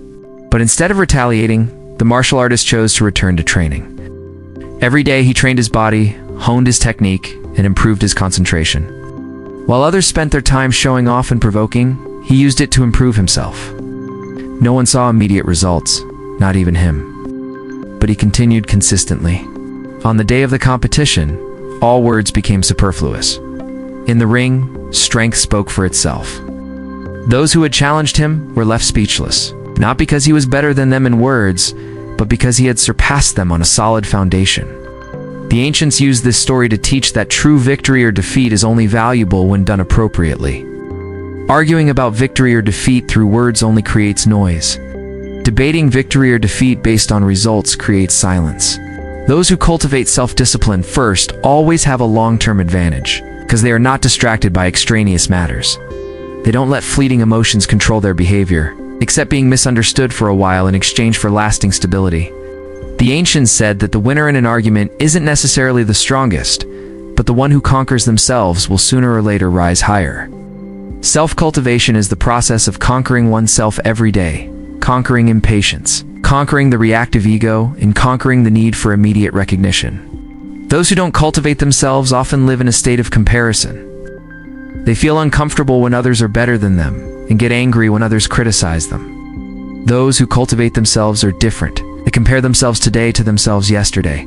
But instead of retaliating, the martial artist chose to return to training. Every day he trained his body, honed his technique, and improved his concentration. While others spent their time showing off and provoking, he used it to improve himself. No one saw immediate results, not even him. But he continued consistently. On the day of the competition, all words became superfluous. In the ring, strength spoke for itself. Those who had challenged him were left speechless, not because he was better than them in words, but because he had surpassed them on a solid foundation. The ancients used this story to teach that true victory or defeat is only valuable when done appropriately. Arguing about victory or defeat through words only creates noise. Debating victory or defeat based on results creates silence. Those who cultivate self-discipline first always have a long-term advantage, because they are not distracted by extraneous matters. They don't let fleeting emotions control their behavior, except being misunderstood for a while in exchange for lasting stability. The ancients said that the winner in an argument isn't necessarily the strongest, but the one who conquers themselves will sooner or later rise higher. Self-cultivation is the process of conquering oneself every day, conquering impatience, conquering the reactive ego, and conquering the need for immediate recognition. Those who don't cultivate themselves often live in a state of comparison. They feel uncomfortable when others are better than them, and get angry when others criticize them. Those who cultivate themselves are different. They compare themselves today to themselves yesterday.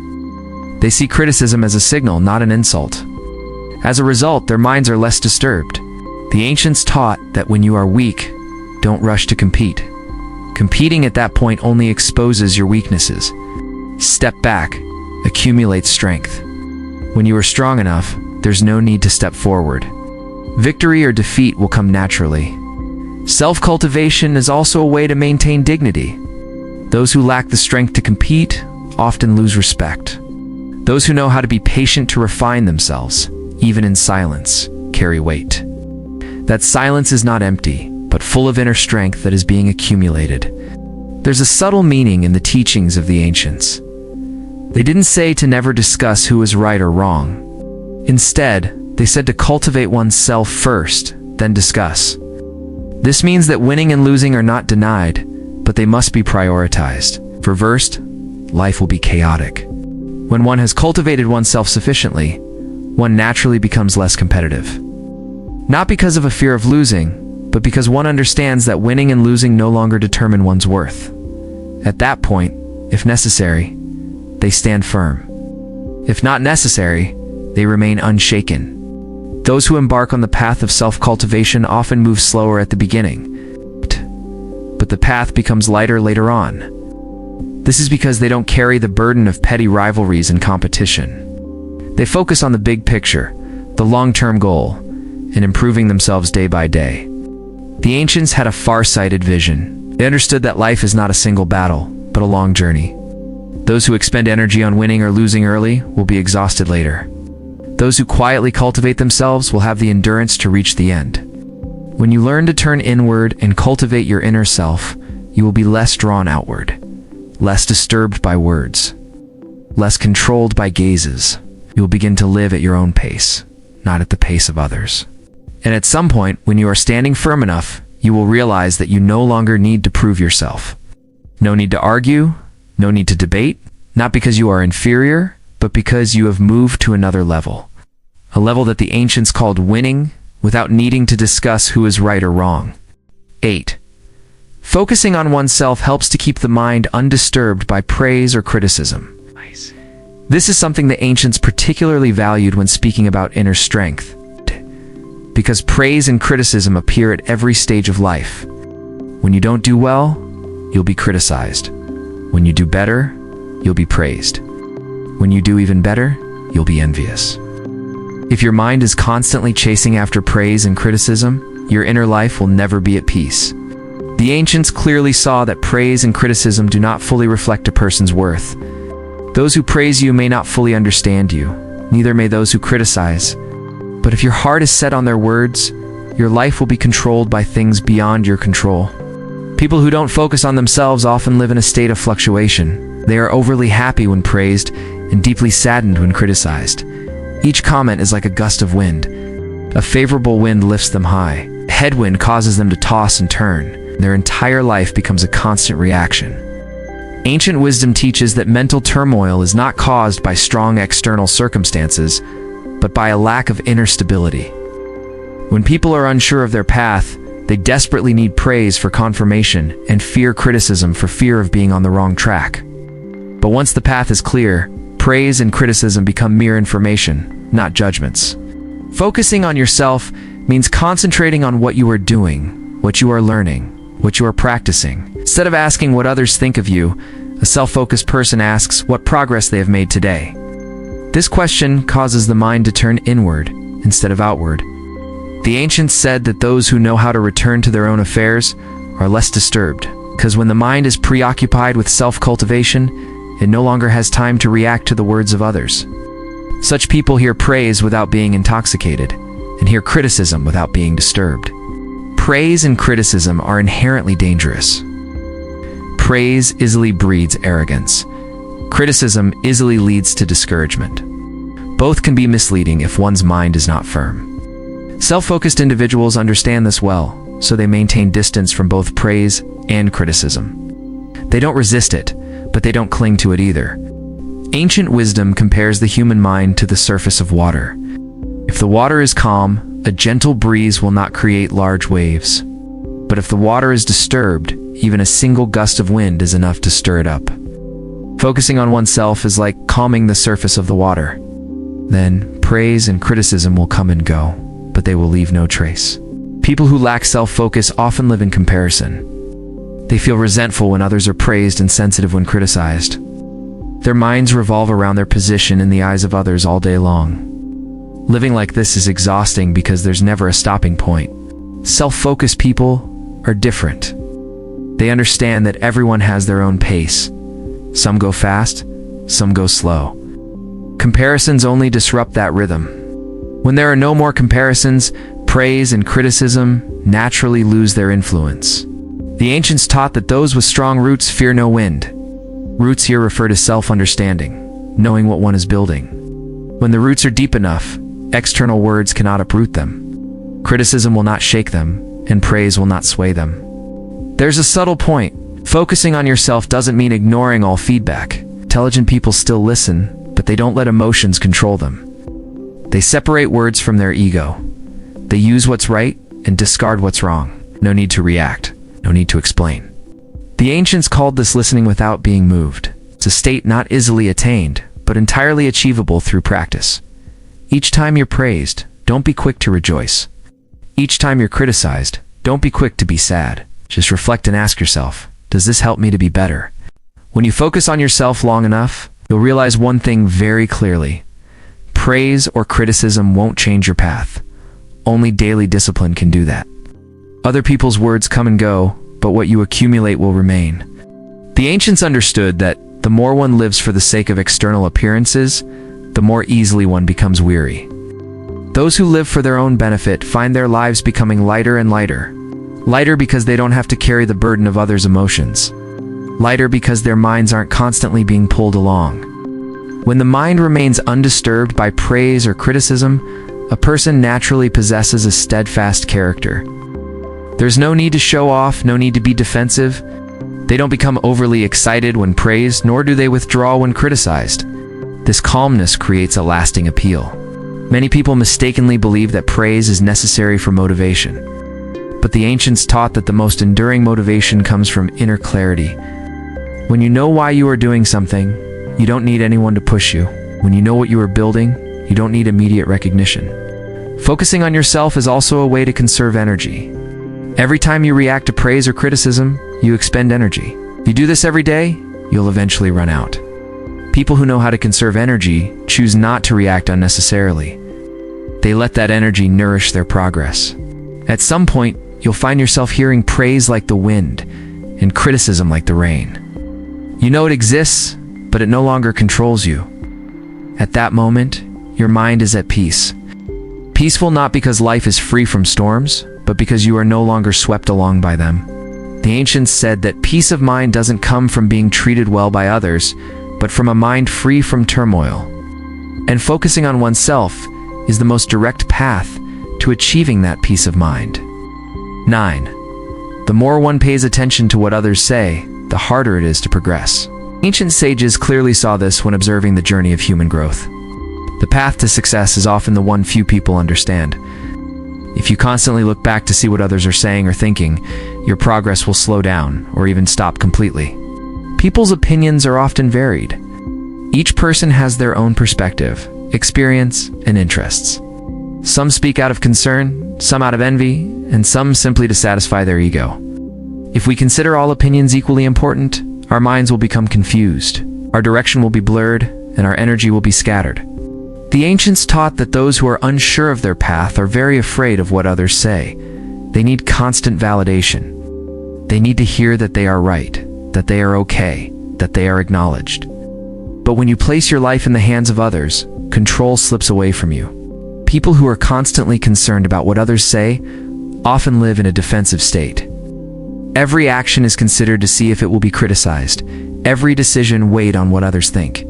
They see criticism as a signal, not an insult. As a result, their minds are less disturbed. The ancients taught that when you are weak, don't rush to compete. Competing at that point only exposes your weaknesses. Step back, accumulate strength. When you are strong enough, there's no need to step forward. Victory or defeat will come naturally. Self-cultivation is also a way to maintain dignity. Those who lack the strength to compete often lose respect. Those who know how to be patient to refine themselves, even in silence, carry weight. That silence is not empty, but full of inner strength that is being accumulated. There's a subtle meaning in the teachings of the ancients. They didn't say to never discuss who is right or wrong. Instead, they said to cultivate oneself first, then discuss. This means that winning and losing are not denied, but they must be prioritized. If reversed, life will be chaotic. When one has cultivated oneself sufficiently, one naturally becomes less competitive. Not because of a fear of losing, but because one understands that winning and losing no longer determine one's worth. At that point, if necessary, they stand firm. If not necessary, they remain unshaken. Those who embark on the path of self-cultivation often move slower at the beginning, but the path becomes lighter later on. This is because they don't carry the burden of petty rivalries and competition. They focus on the big picture, the long-term goal, and improving themselves day by day. The ancients had a far-sighted vision. They understood that life is not a single battle, but a long journey. Those who expend energy on winning or losing early will be exhausted later. Those who quietly cultivate themselves will have the endurance to reach the end. When you learn to turn inward and cultivate your inner self, you will be less drawn outward, less disturbed by words, less controlled by gazes. You will begin to live at your own pace, not at the pace of others. And at some point, when you are standing firm enough, you will realize that you no longer need to prove yourself. No need to argue, no need to debate, not because you are inferior, but because you have moved to another level. A level that the ancients called winning, without needing to discuss who is right or wrong. 8. Focusing on oneself helps to keep the mind undisturbed by praise or criticism. This is something the ancients particularly valued when speaking about inner strength, because praise and criticism appear at every stage of life. When you don't do well, you'll be criticized. When you do better, you'll be praised. When you do even better, you'll be envious. If your mind is constantly chasing after praise and criticism, your inner life will never be at peace. The ancients clearly saw that praise and criticism do not fully reflect a person's worth. Those who praise you may not fully understand you, neither may those who criticize. But if your heart is set on their words, your life will be controlled by things beyond your control. People who don't focus on themselves often live in a state of fluctuation. They are overly happy when praised and deeply saddened when criticized. Each comment is like a gust of wind. A favorable wind lifts them high. A headwind causes them to toss and turn. Their entire life becomes a constant reaction. Ancient wisdom teaches that mental turmoil is not caused by strong external circumstances, but by a lack of inner stability. When people are unsure of their path, they desperately need praise for confirmation and fear criticism for fear of being on the wrong track. But once the path is clear, praise and criticism become mere information, not judgments. Focusing on yourself means concentrating on what you are doing, what you are learning, what you are practicing. Instead of asking what others think of you, a self-focused person asks what progress they have made today. This question causes the mind to turn inward instead of outward. The ancients said that those who know how to return to their own affairs are less disturbed, because when the mind is preoccupied with self-cultivation, it no longer has time to react to the words of others. Such people hear praise without being intoxicated, and hear criticism without being disturbed. Praise and criticism are inherently dangerous. Praise easily breeds arrogance. Criticism easily leads to discouragement. Both can be misleading if one's mind is not firm. Self-focused individuals understand this well, so they maintain distance from both praise and criticism. They don't resist it, but they don't cling to it either. Ancient wisdom compares the human mind to the surface of water. If the water is calm, a gentle breeze will not create large waves. But if the water is disturbed, even a single gust of wind is enough to stir it up. Focusing on oneself is like calming the surface of the water. Then, praise and criticism will come and go, but they will leave no trace. People who lack self-focus often live in comparison. They feel resentful when others are praised and sensitive when criticized. Their minds revolve around their position in the eyes of others all day long. Living like this is exhausting because there's never a stopping point. Self-focused people are different. They understand that everyone has their own pace. Some go fast, some go slow. Comparisons only disrupt that rhythm. When there are no more comparisons, praise and criticism naturally lose their influence. The ancients taught that those with strong roots fear no wind. Roots here refer to self-understanding, knowing what one is building. When the roots are deep enough, external words cannot uproot them. Criticism will not shake them, and praise will not sway them. There's a subtle point. Focusing on yourself doesn't mean ignoring all feedback. Intelligent people still listen, but they don't let emotions control them. They separate words from their ego. They use what's right and discard what's wrong. No need to react. No need to explain. The ancients called this listening without being moved. It's a state not easily attained, but entirely achievable through practice. Each time you're praised, don't be quick to rejoice. Each time you're criticized, don't be quick to be sad. Just reflect and ask yourself, does this help me to be better? When you focus on yourself long enough, you'll realize one thing very clearly. Praise or criticism won't change your path. Only daily discipline can do that. Other people's words come and go, but what you accumulate will remain. The ancients understood that the more one lives for the sake of external appearances, the more easily one becomes weary. Those who live for their own benefit find their lives becoming lighter and lighter. Lighter because they don't have to carry the burden of others' emotions. Lighter because their minds aren't constantly being pulled along. When the mind remains undisturbed by praise or criticism, a person naturally possesses a steadfast character. There's no need to show off, no need to be defensive. They don't become overly excited when praised, nor do they withdraw when criticized. This calmness creates a lasting appeal. Many people mistakenly believe that praise is necessary for motivation. But the ancients taught that the most enduring motivation comes from inner clarity. When you know why you are doing something, you don't need anyone to push you. When you know what you are building, you don't need immediate recognition. Focusing on yourself is also a way to conserve energy. Every time you react to praise or criticism, you expend energy. If you do this every day, you'll eventually run out. People who know how to conserve energy choose not to react unnecessarily. They let that energy nourish their progress. At some point, you'll find yourself hearing praise like the wind and criticism like the rain. You know it exists, but it no longer controls you. At that moment, your mind is at peace. Peaceful not because life is free from storms, but because you are no longer swept along by them. The ancients said that peace of mind doesn't come from being treated well by others, but from a mind free from turmoil. And focusing on oneself is the most direct path to achieving that peace of mind. 9. The more one pays attention to what others say, the harder it is to progress. Ancient sages clearly saw this when observing the journey of human growth. The path to success is often the one few people understand. If you constantly look back to see what others are saying or thinking, your progress will slow down or even stop completely. People's opinions are often varied. Each person has their own perspective, experience, and interests. Some speak out of concern, some out of envy, and some simply to satisfy their ego. If we consider all opinions equally important, our minds will become confused, our direction will be blurred, and our energy will be scattered. The ancients taught that those who are unsure of their path are very afraid of what others say. They need constant validation. They need to hear that they are right, that they are okay, that they are acknowledged. But when you place your life in the hands of others, control slips away from you. People who are constantly concerned about what others say often live in a defensive state. Every action is considered to see if it will be criticized. Every decision weighed on what others think.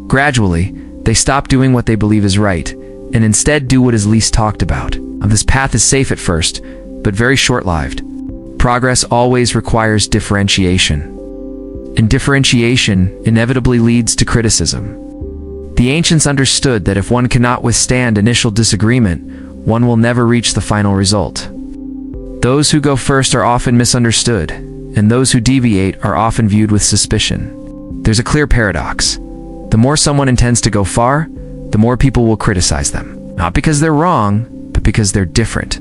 Gradually, they stop doing what they believe is right, and instead do what is least talked about. This path is safe at first, but very short-lived. Progress always requires differentiation. And differentiation inevitably leads to criticism. The ancients understood that if one cannot withstand initial disagreement, one will never reach the final result. Those who go first are often misunderstood, and those who deviate are often viewed with suspicion. There's a clear paradox. The more someone intends to go far, the more people will criticize them. Not because they're wrong, but because they're different.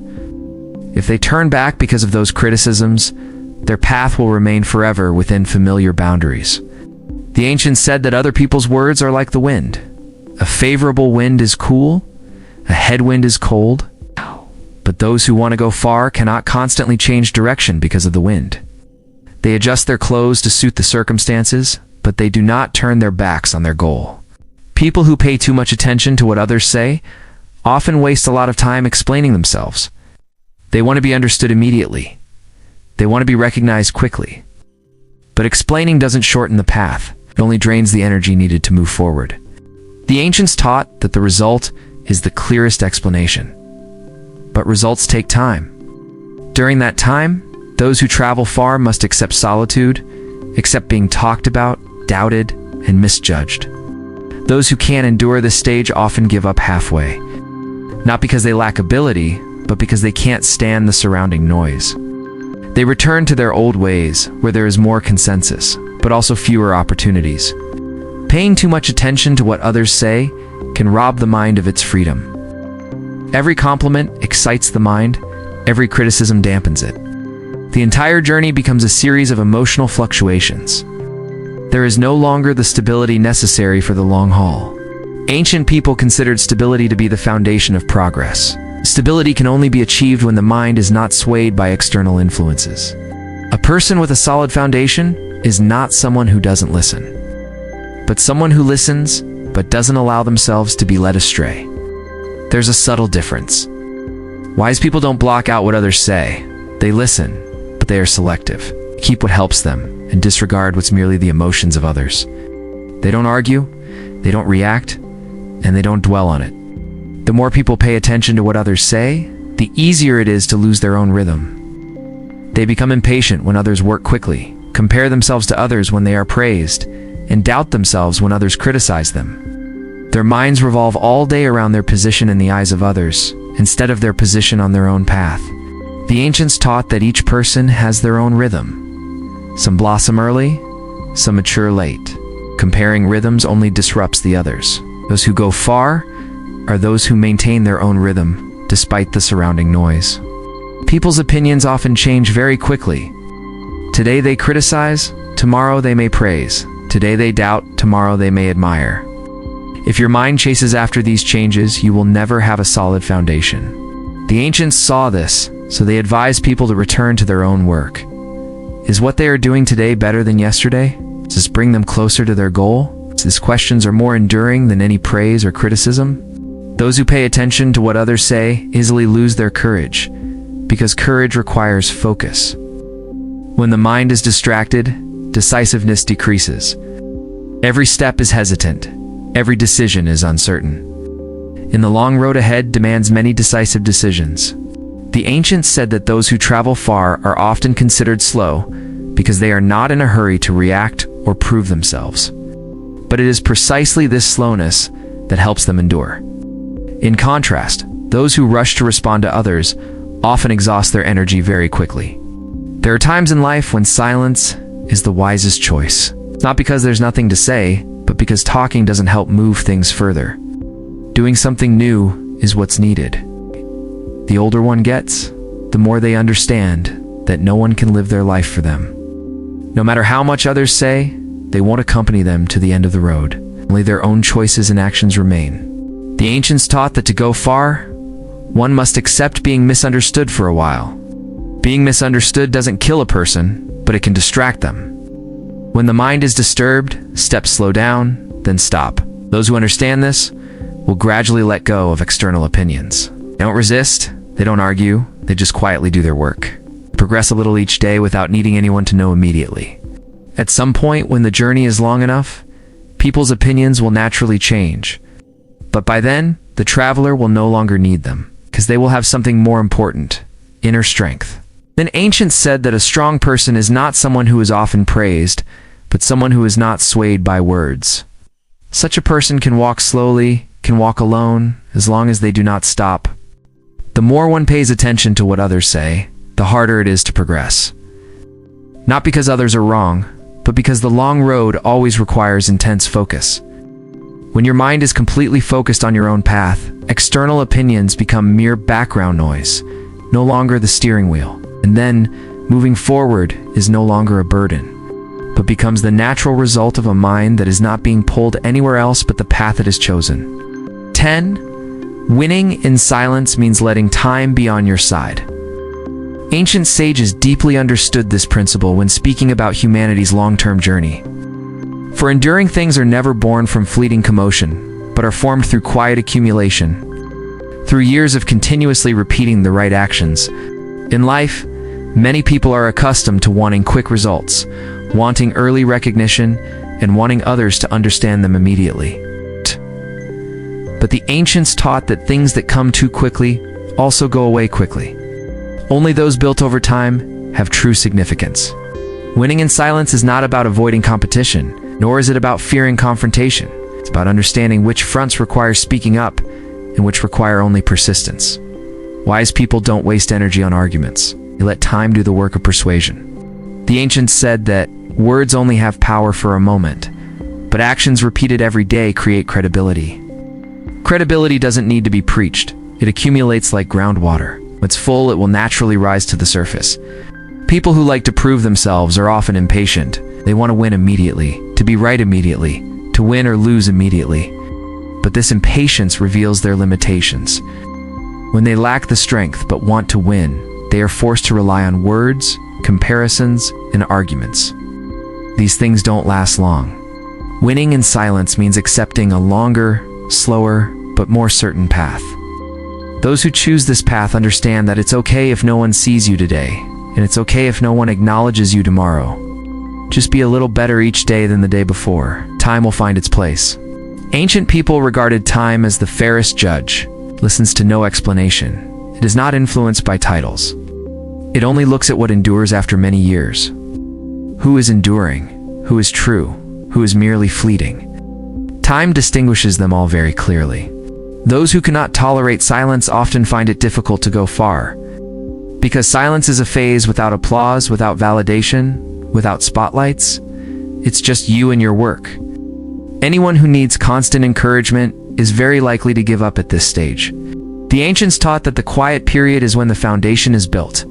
If they turn back because of those criticisms, their path will remain forever within familiar boundaries. The ancients said that other people's words are like the wind. A favorable wind is cool, a headwind is cold. But those who want to go far cannot constantly change direction because of the wind. They adjust their clothes to suit the circumstances, but they do not turn their backs on their goal. People who pay too much attention to what others say often waste a lot of time explaining themselves. They want to be understood immediately. They want to be recognized quickly. But explaining doesn't shorten the path. It only drains the energy needed to move forward. The ancients taught that the result is the clearest explanation. But results take time. During that time, those who travel far must accept solitude, accept being talked about, doubted, and misjudged. Those who can't endure this stage often give up halfway. Not because they lack ability, but because they can't stand the surrounding noise. They return to their old ways, where there is more consensus, but also fewer opportunities. Paying too much attention to what others say can rob the mind of its freedom. Every compliment excites the mind, every criticism dampens it. The entire journey becomes a series of emotional fluctuations. There is no longer the stability necessary for the long haul. Ancient people considered stability to be the foundation of progress. Stability can only be achieved when the mind is not swayed by external influences. A person with a solid foundation is not someone who doesn't listen, but someone who listens but doesn't allow themselves to be led astray. There's a subtle difference. Wise people don't block out what others say. They listen, but they are selective. They keep what helps them and disregard what's merely the emotions of others. They don't argue, they don't react, and they don't dwell on it. The more people pay attention to what others say, the easier it is to lose their own rhythm. They become impatient when others work quickly, compare themselves to others when they are praised, and doubt themselves when others criticize them. Their minds revolve all day around their position in the eyes of others, instead of their position on their own path. The ancients taught that each person has their own rhythm. Some blossom early, some mature late. Comparing rhythms only disrupts the others. Those who go far are those who maintain their own rhythm, despite the surrounding noise. People's opinions often change very quickly. Today they criticize, tomorrow they may praise. Today they doubt, tomorrow they may admire. If your mind chases after these changes, you will never have a solid foundation. The ancients saw this, so they advised people to return to their own work. Is what they are doing today better than yesterday? Does this bring them closer to their goal? These questions are more enduring than any praise or criticism. Those who pay attention to what others say easily lose their courage, because courage requires focus. When the mind is distracted, decisiveness decreases. Every step is hesitant. Every decision is uncertain. In the long road ahead demands many decisive decisions. The ancients said that those who travel far are often considered slow because they are not in a hurry to react or prove themselves. But it is precisely this slowness that helps them endure. In contrast, those who rush to respond to others often exhaust their energy very quickly. There are times in life when silence is the wisest choice. Not because there's nothing to say, but because talking doesn't help move things further. Doing something new is what's needed. The older one gets, the more they understand that no one can live their life for them. No matter how much others say, they won't accompany them to the end of the road. Only their own choices and actions remain. The ancients taught that to go far, one must accept being misunderstood for a while. Being misunderstood doesn't kill a person, but it can distract them. When the mind is disturbed, steps slow down, then stop. Those who understand this will gradually let go of external opinions. They don't resist, they don't argue, they just quietly do their work. Progress a little each day without needing anyone to know immediately. At some point, when the journey is long enough, people's opinions will naturally change. But by then, the traveler will no longer need them, because they will have something more important: inner strength. Then ancients said that a strong person is not someone who is often praised, but someone who is not swayed by words. Such a person can walk slowly, can walk alone, as long as they do not stop. The more one pays attention to what others say, the harder it is to progress. Not because others are wrong, but because the long road always requires intense focus. When your mind is completely focused on your own path, external opinions become mere background noise, no longer the steering wheel. And then, moving forward is no longer a burden, but becomes the natural result of a mind that is not being pulled anywhere else but the path it has chosen. 10. Winning in silence means letting time be on your side. Ancient sages deeply understood this principle when speaking about humanity's long-term journey. For enduring things are never born from fleeting commotion, but are formed through quiet accumulation, through years of continuously repeating the right actions. In life, many people are accustomed to wanting quick results, wanting early recognition, and wanting others to understand them immediately. But the ancients taught that things that come too quickly also go away quickly. Only those built over time have true significance. Winning in silence is not about avoiding competition, nor is it about fearing confrontation. It's about understanding which fronts require speaking up and which require only persistence. Wise people don't waste energy on arguments. They let time do the work of persuasion. The ancients said that words only have power for a moment, but actions repeated every day create credibility. Credibility doesn't need to be preached. It accumulates like groundwater. When it's full, it will naturally rise to the surface. People who like to prove themselves are often impatient. They want to win immediately, to be right immediately, to win or lose immediately. But this impatience reveals their limitations. When they lack the strength but want to win, they are forced to rely on words, comparisons, and arguments. These things don't last long. Winning in silence means accepting a longer, slower, but more certain path. Those who choose this path understand that it's okay if no one sees you today, and it's okay if no one acknowledges you tomorrow. Just be a little better each day than the day before. Time will find its place. Ancient people regarded time as the fairest judge, listens to no explanation. It is not influenced by titles. It only looks at what endures after many years. Who is enduring? Who is true? Who is merely fleeting? Time distinguishes them all very clearly. Those who cannot tolerate silence often find it difficult to go far. Because silence is a phase without applause, without validation, without spotlights. It's just you and your work. Anyone who needs constant encouragement is very likely to give up at this stage. The ancients taught that the quiet period is when the foundation is built.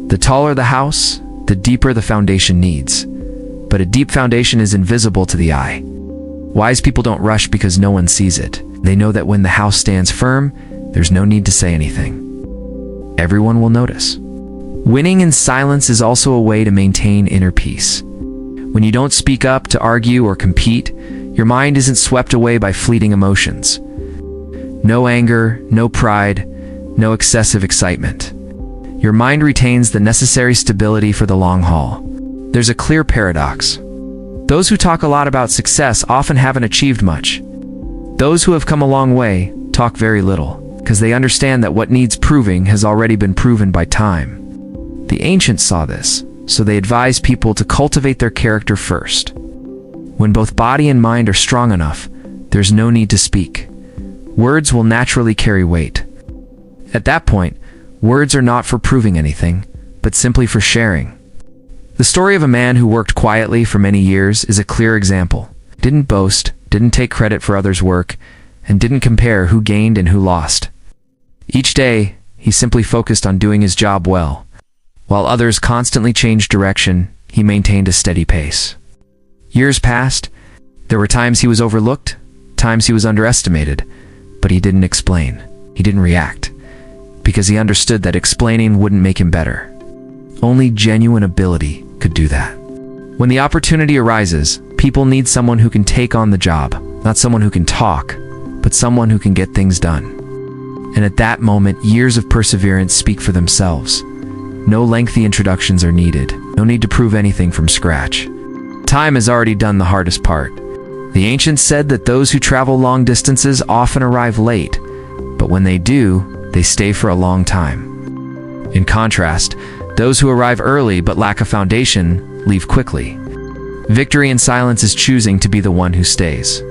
The taller the house, the deeper the foundation needs. But a deep foundation is invisible to the eye. Wise people don't rush because no one sees it. They know that when the house stands firm, there's no need to say anything. Everyone will notice. Winning in silence is also a way to maintain inner peace. When you don't speak up to argue or compete, your mind isn't swept away by fleeting emotions. No anger, no pride, no excessive excitement. Your mind retains the necessary stability for the long haul. There's a clear paradox. Those who talk a lot about success often haven't achieved much. Those who have come a long way talk very little, because they understand that what needs proving has already been proven by time. The ancients saw this, so they advised people to cultivate their character first. When both body and mind are strong enough, there's no need to speak. Words will naturally carry weight. At that point, words are not for proving anything, but simply for sharing. The story of a man who worked quietly for many years is a clear example. Didn't boast, didn't take credit for others' work, and didn't compare who gained and who lost. Each day, he simply focused on doing his job well. While others constantly changed direction, he maintained a steady pace. Years passed. There were times he was overlooked, times he was underestimated, but he didn't explain. He didn't react, because he understood that explaining wouldn't make him better. Only genuine ability could do that. When the opportunity arises, people need someone who can take on the job, not someone who can talk, but someone who can get things done. And at that moment, years of perseverance speak for themselves. No lengthy introductions are needed. No need to prove anything from scratch. Time has already done the hardest part. The ancients said that those who travel long distances often arrive late, but when they do, they stay for a long time. In contrast, those who arrive early but lack a foundation leave quickly. Victory in silence is choosing to be the one who stays.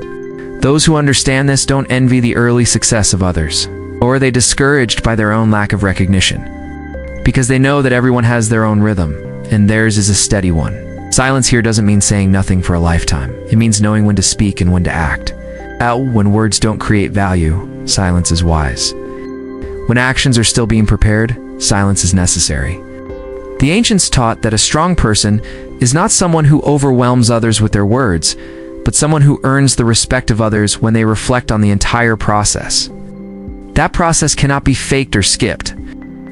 Those who understand this don't envy the early success of others, or are they discouraged by their own lack of recognition, because they know that everyone has their own rhythm, and theirs is a steady one. Silence here doesn't mean saying nothing for a lifetime. It means knowing when to speak and when to act. When words don't create value, silence is wise. When actions are still being prepared, silence is necessary. The ancients taught that a strong person is not someone who overwhelms others with their words, but someone who earns the respect of others when they reflect on the entire process. That process cannot be faked or skipped.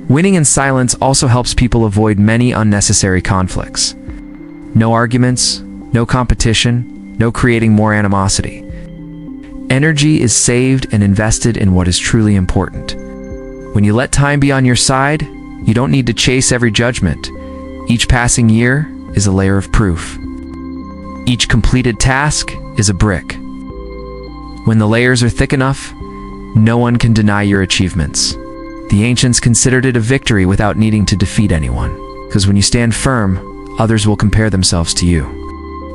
Winning in silence also helps people avoid many unnecessary conflicts. No arguments, no competition, no creating more animosity. Energy is saved and invested in what is truly important. When you let time be on your side, you don't need to chase every judgment. Each passing year is a layer of proof. Each completed task is a brick. When the layers are thick enough, no one can deny your achievements. The ancients considered it a victory without needing to defeat anyone, because when you stand firm, others will compare themselves to you.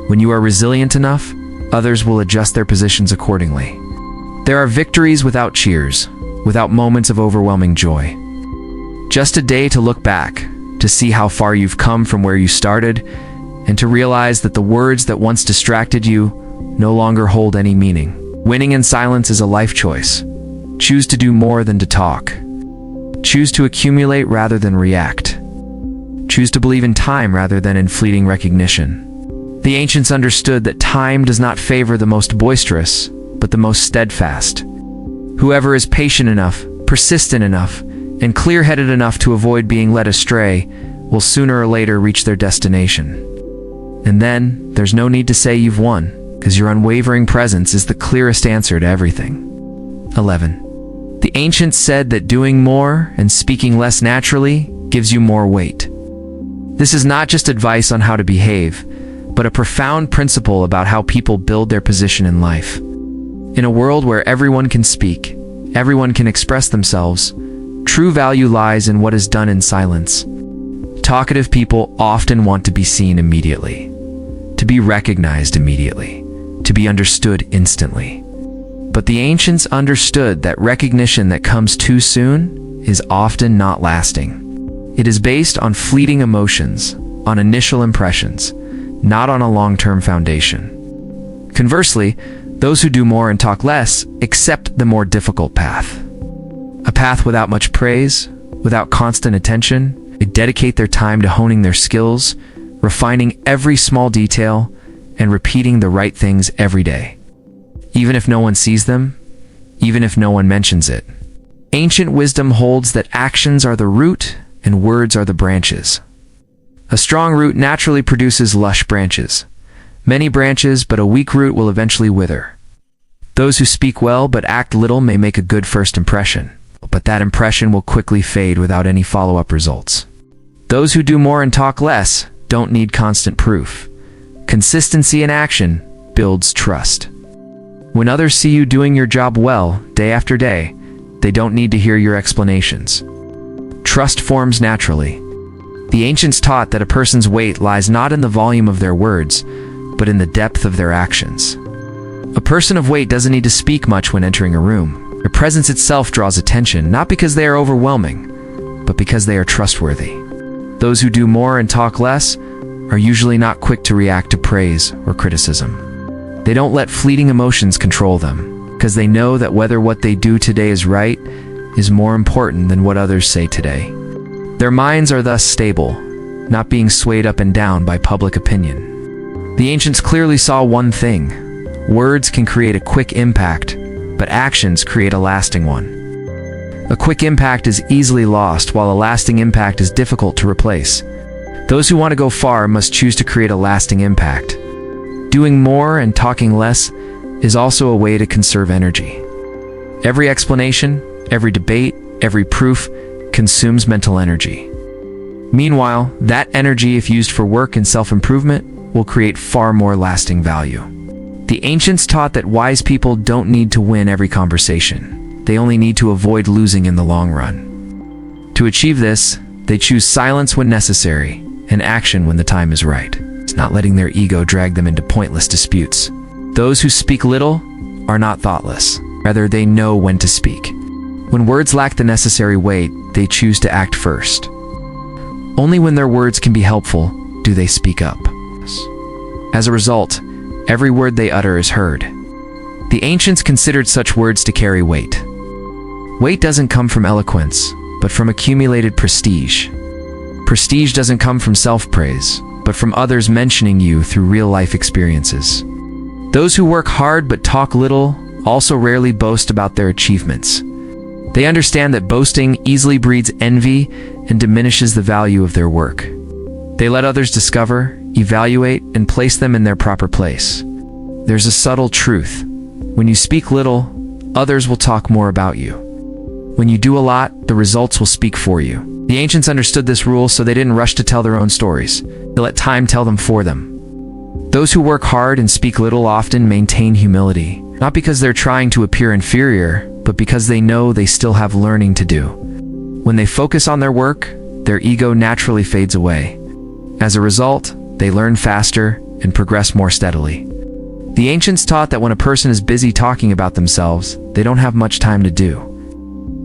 When you are resilient enough, others will adjust their positions accordingly. There are victories without cheers, without moments of overwhelming joy. Just a day to look back, to see how far you've come from where you started, and to realize that the words that once distracted you no longer hold any meaning. Winning in silence is a life choice. Choose to do more than to talk. Choose to accumulate rather than react. Choose to believe in time rather than in fleeting recognition. The ancients understood that time does not favor the most boisterous, but the most steadfast. Whoever is patient enough, persistent enough, and clear-headed enough to avoid being led astray will sooner or later reach their destination. And then, there's no need to say you've won, because your unwavering presence is the clearest answer to everything. 11. The ancients said that doing more and speaking less naturally gives you more weight. This is not just advice on how to behave, but a profound principle about how people build their position in life. In a world where everyone can speak, everyone can express themselves, true value lies in what is done in silence. Talkative people often want to be seen immediately, to be recognized immediately, to be understood instantly. But the ancients understood that recognition that comes too soon is often not lasting. It is based on fleeting emotions, on initial impressions, not on a long-term foundation. Conversely, those who do more and talk less accept the more difficult path. A path without much praise, without constant attention. They dedicate their time to honing their skills, refining every small detail, and repeating the right things every day. Even if no one sees them, even if no one mentions it. Ancient wisdom holds that actions are the root and words are the branches. A strong root naturally produces lush branches. Many branches, but a weak root will eventually wither. Those who speak well but act little may make a good first impression, but that impression will quickly fade without any follow-up results. Those who do more and talk less don't need constant proof. Consistency in action builds trust. When others see you doing your job well, day after day, they don't need to hear your explanations. Trust forms naturally. The ancients taught that a person's weight lies not in the volume of their words, but in the depth of their actions. A person of weight doesn't need to speak much when entering a room. Their presence itself draws attention, not because they are overwhelming, but because they are trustworthy. Those who do more and talk less are usually not quick to react to praise or criticism. They don't let fleeting emotions control them, because they know that whether what they do today is right is more important than what others say today. Their minds are thus stable, not being swayed up and down by public opinion. The ancients clearly saw one thing: words can create a quick impact, but actions create a lasting one. A quick impact is easily lost, while a lasting impact is difficult to replace. Those who want to go far must choose to create a lasting impact. Doing more and talking less is also a way to conserve energy. Every explanation, every debate, every proof consumes mental energy. Meanwhile, that energy, if used for work and self-improvement, will create far more lasting value. The ancients taught that wise people don't need to win every conversation. They only need to avoid losing in the long run. To achieve this, they choose silence when necessary and action when the time is right. It's not letting their ego drag them into pointless disputes. Those who speak little are not thoughtless. Rather, they know when to speak. When words lack the necessary weight, they choose to act first. Only when their words can be helpful do they speak up. As a result, every word they utter is heard. The ancients considered such words to carry weight. Weight doesn't come from eloquence, but from accumulated prestige. Prestige doesn't come from self-praise, but from others mentioning you through real-life experiences. Those who work hard but talk little also rarely boast about their achievements. They understand that boasting easily breeds envy and diminishes the value of their work. They let others discover, evaluate, and place them in their proper place. There's a subtle truth. When you speak little, others will talk more about you. When you do a lot, the results will speak for you. The ancients understood this rule, so they didn't rush to tell their own stories. They let time tell them for them. Those who work hard and speak little often maintain humility, not because they're trying to appear inferior, but because they know they still have learning to do. When they focus on their work, their ego naturally fades away. As a result, they learn faster and progress more steadily. The ancients taught that when a person is busy talking about themselves, they don't have much time to do.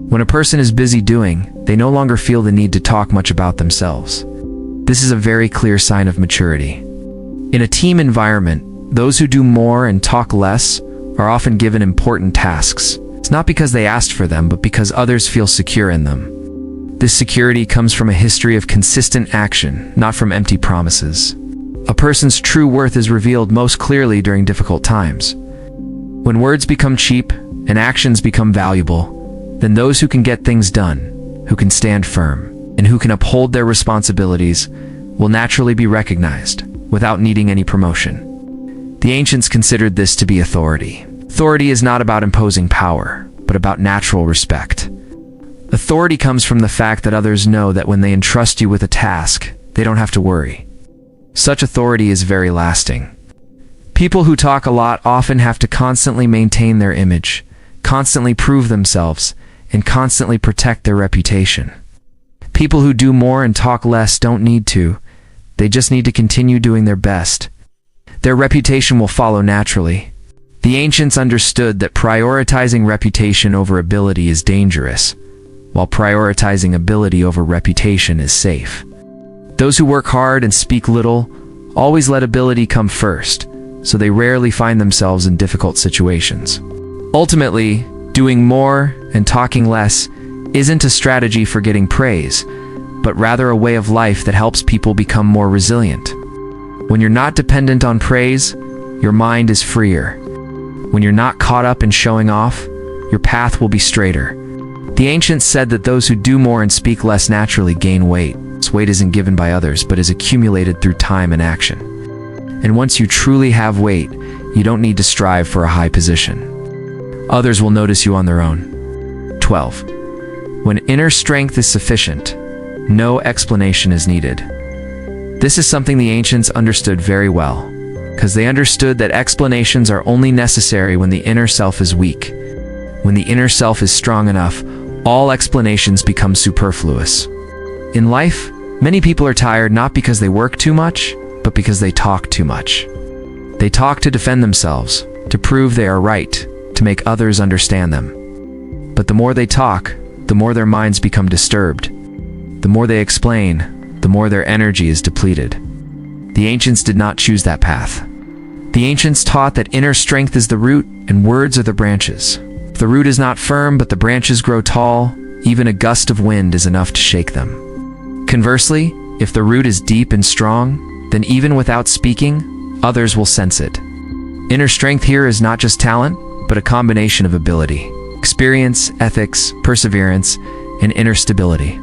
When a person is busy doing, they no longer feel the need to talk much about themselves. This is a very clear sign of maturity. In a team environment, those who do more and talk less are often given important tasks. It's not because they asked for them, but because others feel secure in them. This security comes from a history of consistent action, not from empty promises. A person's true worth is revealed most clearly during difficult times. When words become cheap and actions become valuable, then those who can get things done, who can stand firm, and who can uphold their responsibilities will naturally be recognized without needing any promotion. The ancients considered this to be authority. Authority is not about imposing power, but about natural respect. Authority comes from the fact that others know that when they entrust you with a task, they don't have to worry. Such authority is very lasting. People who talk a lot often have to constantly maintain their image, constantly prove themselves, and constantly protect their reputation. People who do more and talk less don't need to. They just need to continue doing their best. Their reputation will follow naturally. The ancients understood that prioritizing reputation over ability is dangerous, while prioritizing ability over reputation is safe. Those who work hard and speak little always let ability come first, so they rarely find themselves in difficult situations. Ultimately, doing more and talking less isn't a strategy for getting praise, but rather a way of life that helps people become more resilient. When you're not dependent on praise, your mind is freer. When you're not caught up in showing off, your path will be straighter. The ancients said that those who do more and speak less naturally gain weight. This weight isn't given by others, but is accumulated through time and action. And once you truly have weight, you don't need to strive for a high position. Others will notice you on their own. 12. When inner strength is sufficient, no explanation is needed. This is something the ancients understood very well, because they understood that explanations are only necessary when the inner self is weak. When the inner self is strong enough, all explanations become superfluous. In life, many people are tired not because they work too much, but because they talk too much. They talk to defend themselves, to prove they are right, to make others understand them. But the more they talk, the more their minds become disturbed. The more they explain, the more their energy is depleted. The ancients did not choose that path. The ancients taught that inner strength is the root and words are the branches. If the root is not firm but the branches grow tall, even a gust of wind is enough to shake them. Conversely, if the root is deep and strong, then even without speaking, others will sense it. Inner strength here is not just talent, but a combination of ability, experience, ethics, perseverance, and inner stability.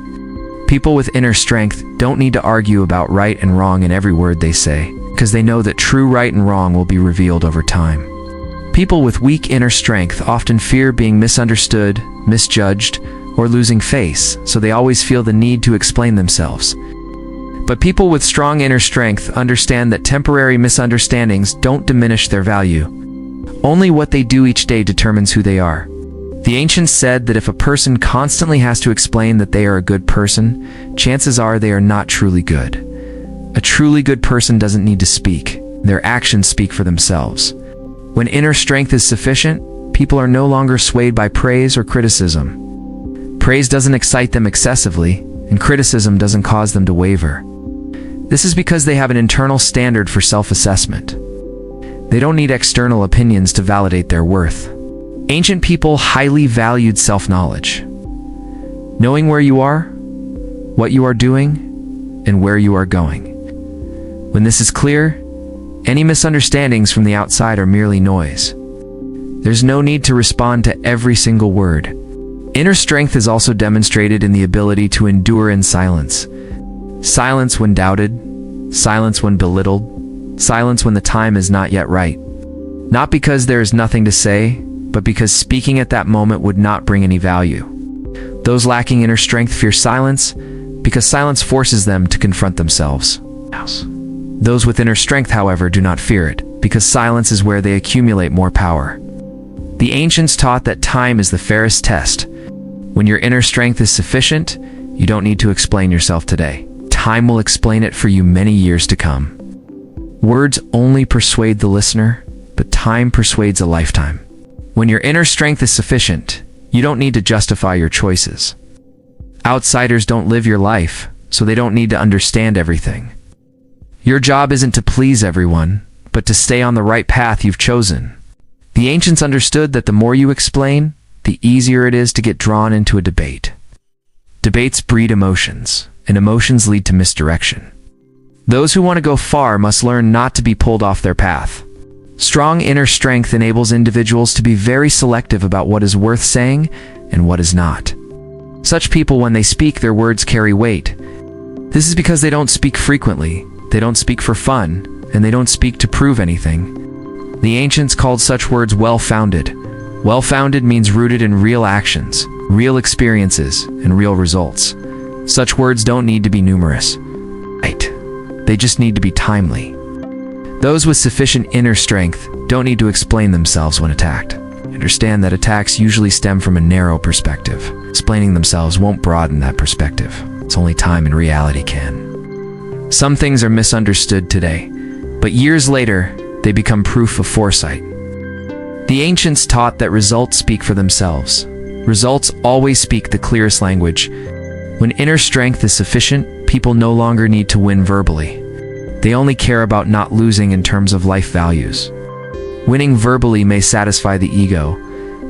People with inner strength don't need to argue about right and wrong in every word they say, because they know that true right and wrong will be revealed over time. People with weak inner strength often fear being misunderstood, misjudged, or losing face, so they always feel the need to explain themselves. But people with strong inner strength understand that temporary misunderstandings don't diminish their value. Only what they do each day determines who they are. The ancients said that if a person constantly has to explain that they are a good person, chances are they are not truly good. A truly good person doesn't need to speak. Their actions speak for themselves. When inner strength is sufficient, people are no longer swayed by praise or criticism. Praise doesn't excite them excessively, and criticism doesn't cause them to waver. This is because they have an internal standard for self-assessment. They don't need external opinions to validate their worth. Ancient people highly valued self-knowledge. Knowing where you are, what you are doing, and where you are going. When this is clear, any misunderstandings from the outside are merely noise. There's no need to respond to every single word. Inner strength is also demonstrated in the ability to endure in silence. Silence when doubted, silence when belittled, silence when the time is not yet right. Not because there is nothing to say, but because speaking at that moment would not bring any value. Those lacking inner strength fear silence, because silence forces them to confront themselves. Those with inner strength, however, do not fear it, because silence is where they accumulate more power. The ancients taught that time is the fairest test. When your inner strength is sufficient, you don't need to explain yourself today. Time will explain it for you many years to come. Words only persuade the listener, but time persuades a lifetime. When your inner strength is sufficient, you don't need to justify your choices. Outsiders don't live your life, so they don't need to understand everything. Your job isn't to please everyone, but to stay on the right path you've chosen. The ancients understood that the more you explain, the easier it is to get drawn into a debate. Debates breed emotions, and emotions lead to misdirection. Those who want to go far must learn not to be pulled off their path. Strong inner strength enables individuals to be very selective about what is worth saying and what is not. Such people, when they speak, their words carry weight. This is because they don't speak frequently, they don't speak for fun, and they don't speak to prove anything. The ancients called such words well-founded. Well-founded means rooted in real actions, real experiences, and real results. Such words don't need to be numerous. Right. They just need to be timely. Those with sufficient inner strength don't need to explain themselves when attacked. Understand that attacks usually stem from a narrow perspective. Explaining themselves won't broaden that perspective. It's only time and reality can. Some things are misunderstood today, but years later, they become proof of foresight. The ancients taught that results speak for themselves. Results always speak the clearest language. When inner strength is sufficient, people no longer need to win verbally. They only care about not losing in terms of life values. Winning verbally may satisfy the ego,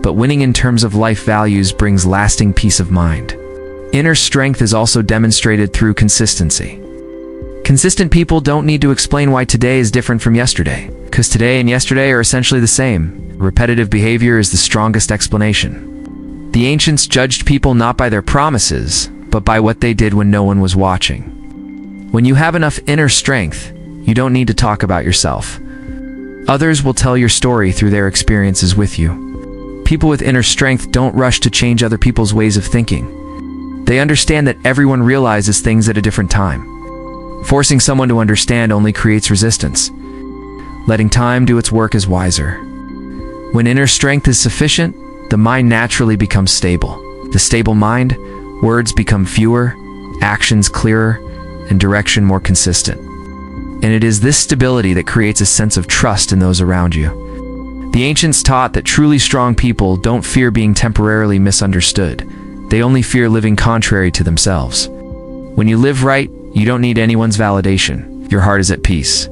but winning in terms of life values brings lasting peace of mind. Inner strength is also demonstrated through consistency. Consistent people don't need to explain why today is different from yesterday, because today and yesterday are essentially the same. Repetitive behavior is the strongest explanation. The ancients judged people not by their promises, but by what they did when no one was watching. When you have enough inner strength, you don't need to talk about yourself. Others will tell your story through their experiences with you. People with inner strength don't rush to change other people's ways of thinking. They understand that everyone realizes things at a different time. Forcing someone to understand only creates resistance. Letting time do its work is wiser. When inner strength is sufficient, the mind naturally becomes stable. The stable mind, words become fewer, actions clearer, and direction more consistent. And it is this stability that creates a sense of trust in those around you. The ancients taught that truly strong people don't fear being temporarily misunderstood. They only fear living contrary to themselves. When you live right, you don't need anyone's validation. Your heart is at peace.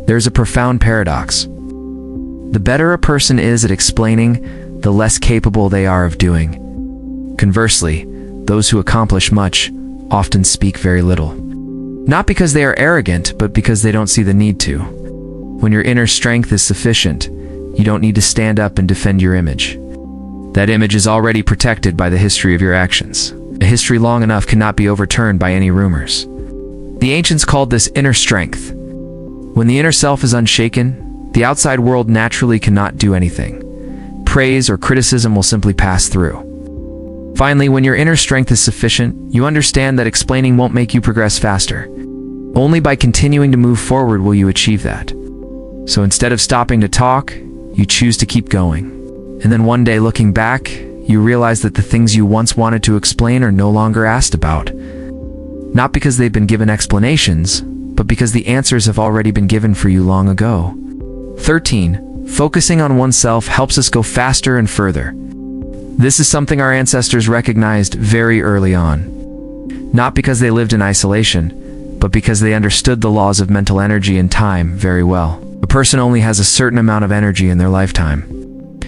There's a profound paradox. The better a person is at explaining, the less capable they are of doing. Conversely, those who accomplish much often speak very little. Not because they are arrogant, but because they don't see the need to. When your inner strength is sufficient, you don't need to stand up and defend your image. That image is already protected by the history of your actions. A history long enough cannot be overturned by any rumors. The ancients called this inner strength. When the inner self is unshaken, the outside world naturally cannot do anything. Praise or criticism will simply pass through. Finally, when your inner strength is sufficient, you understand that explaining won't make you progress faster. Only by continuing to move forward will you achieve that. So instead of stopping to talk, you choose to keep going. And then one day, looking back, you realize that the things you once wanted to explain are no longer asked about. Not because they've been given explanations, but because the answers have already been given for you long ago. 13. Focusing on oneself helps us go faster and further. This is something our ancestors recognized very early on. Not because they lived in isolation, but because they understood the laws of mental energy and time very well. A person only has a certain amount of energy in their lifetime.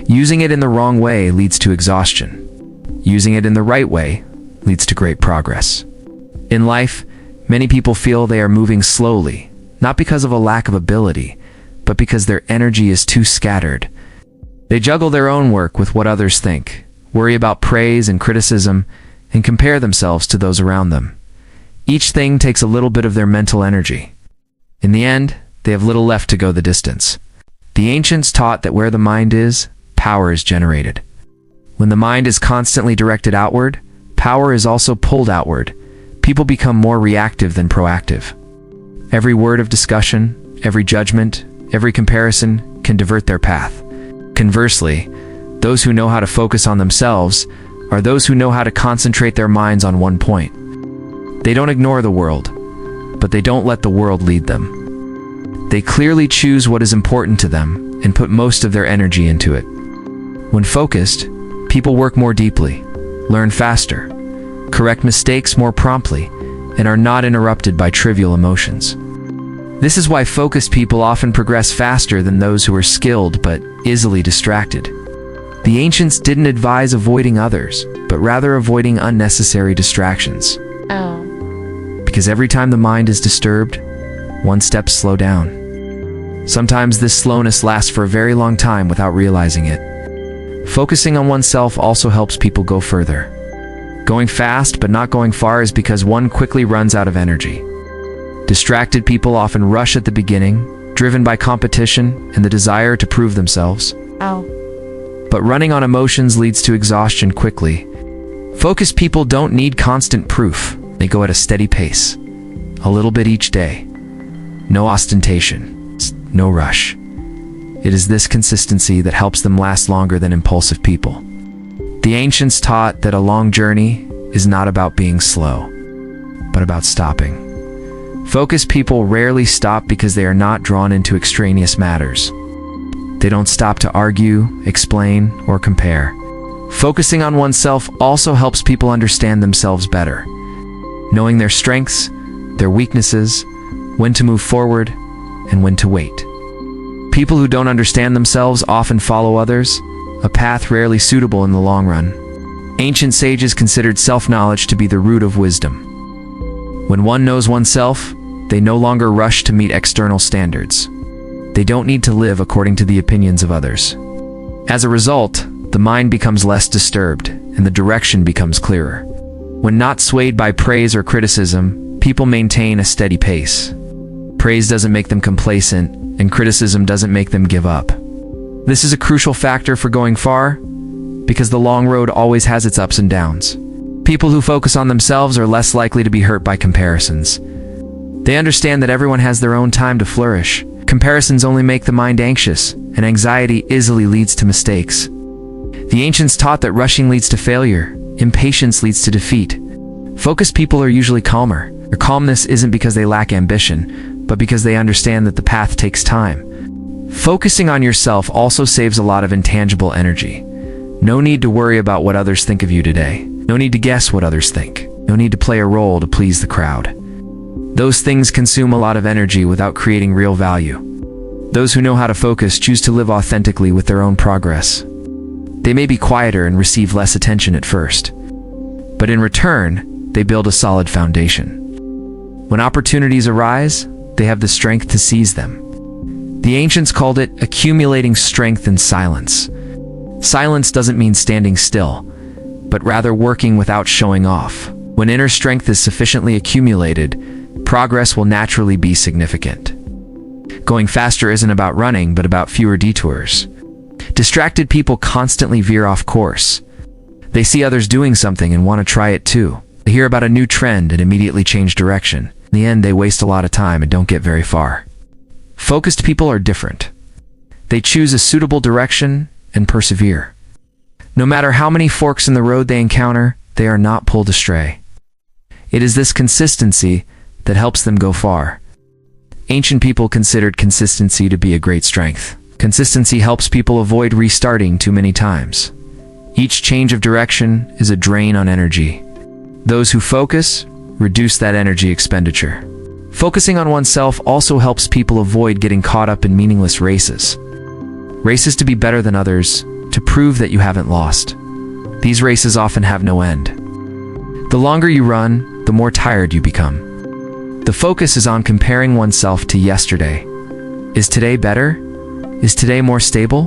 Using it in the wrong way leads to exhaustion. Using it in the right way leads to great progress. In life, many people feel they are moving slowly, not because of a lack of ability, but because their energy is too scattered. They juggle their own work with what others think, worry about praise and criticism, and compare themselves to those around them. Each thing takes a little bit of their mental energy. In the end, they have little left to go the distance. The ancients taught that where the mind is, power is generated. When the mind is constantly directed outward, power is also pulled outward. People become more reactive than proactive. Every word of discussion, every judgment, every comparison can divert their path. Conversely, those who know how to focus on themselves are those who know how to concentrate their minds on one point. They don't ignore the world, but they don't let the world lead them. They clearly choose what is important to them and put most of their energy into it. When focused, people work more deeply, learn faster, correct mistakes more promptly, and are not interrupted by trivial emotions. This is why focused people often progress faster than those who are skilled but easily distracted. The ancients didn't advise avoiding others, but rather avoiding unnecessary distractions. Because every time the mind is disturbed, one step slow down. Sometimes this slowness lasts for a very long time without realizing it. Focusing on oneself also helps people go further. Going fast but not going far is because one quickly runs out of energy. Distracted people often rush at the beginning, driven by competition and the desire to prove themselves. But running on emotions leads to exhaustion quickly. Focused people don't need constant proof. They go at a steady pace, a little bit each day. No ostentation, no rush. It is this consistency that helps them last longer than impulsive people. The ancients taught that a long journey is not about being slow, but about stopping. Focused people rarely stop because they are not drawn into extraneous matters. They don't stop to argue, explain, or compare. Focusing on oneself also helps people understand themselves better. Knowing their strengths, their weaknesses, when to move forward, and when to wait. People who don't understand themselves often follow others, a path rarely suitable in the long run. Ancient sages considered self-knowledge to be the root of wisdom. When one knows oneself, they no longer rush to meet external standards. They don't need to live according to the opinions of others. As a result, the mind becomes less disturbed, and the direction becomes clearer. When not swayed by praise or criticism, people maintain a steady pace. Praise doesn't make them complacent, and criticism doesn't make them give up. This is a crucial factor for going far, because the long road always has its ups and downs. People who focus on themselves are less likely to be hurt by comparisons. They understand that everyone has their own time to flourish. Comparisons only make the mind anxious, and anxiety easily leads to mistakes. The ancients taught that rushing leads to failure, impatience leads to defeat. Focused people are usually calmer. Their calmness isn't because they lack ambition, but because they understand that the path takes time. Focusing on yourself also saves a lot of intangible energy. No need to worry about what others think of you today. No need to guess what others think. No need to play a role to please the crowd. Those things consume a lot of energy without creating real value. Those who know how to focus choose to live authentically with their own progress. They may be quieter and receive less attention at first, but in return, they build a solid foundation. When opportunities arise, they have the strength to seize them. The ancients called it accumulating strength in silence. Silence doesn't mean standing still, but rather working without showing off. When inner strength is sufficiently accumulated, progress will naturally be significant. Going faster isn't about running, but about fewer detours. Distracted people constantly veer off course. They see others doing something and want to try it too. They hear about a new trend and immediately change direction. In the end, they waste a lot of time and don't get very far. Focused people are different. They choose a suitable direction and persevere. No matter how many forks in the road they encounter, they are not pulled astray. It is this consistency that helps them go far. Ancient people considered consistency to be a great strength. Consistency helps people avoid restarting too many times. Each change of direction is a drain on energy. Those who focus reduce that energy expenditure. Focusing on oneself also helps people avoid getting caught up in meaningless races. Races to be better than others, to prove that you haven't lost. These races often have no end. The longer you run, the more tired you become. The focus is on comparing oneself to yesterday. Is today better? Is today more stable?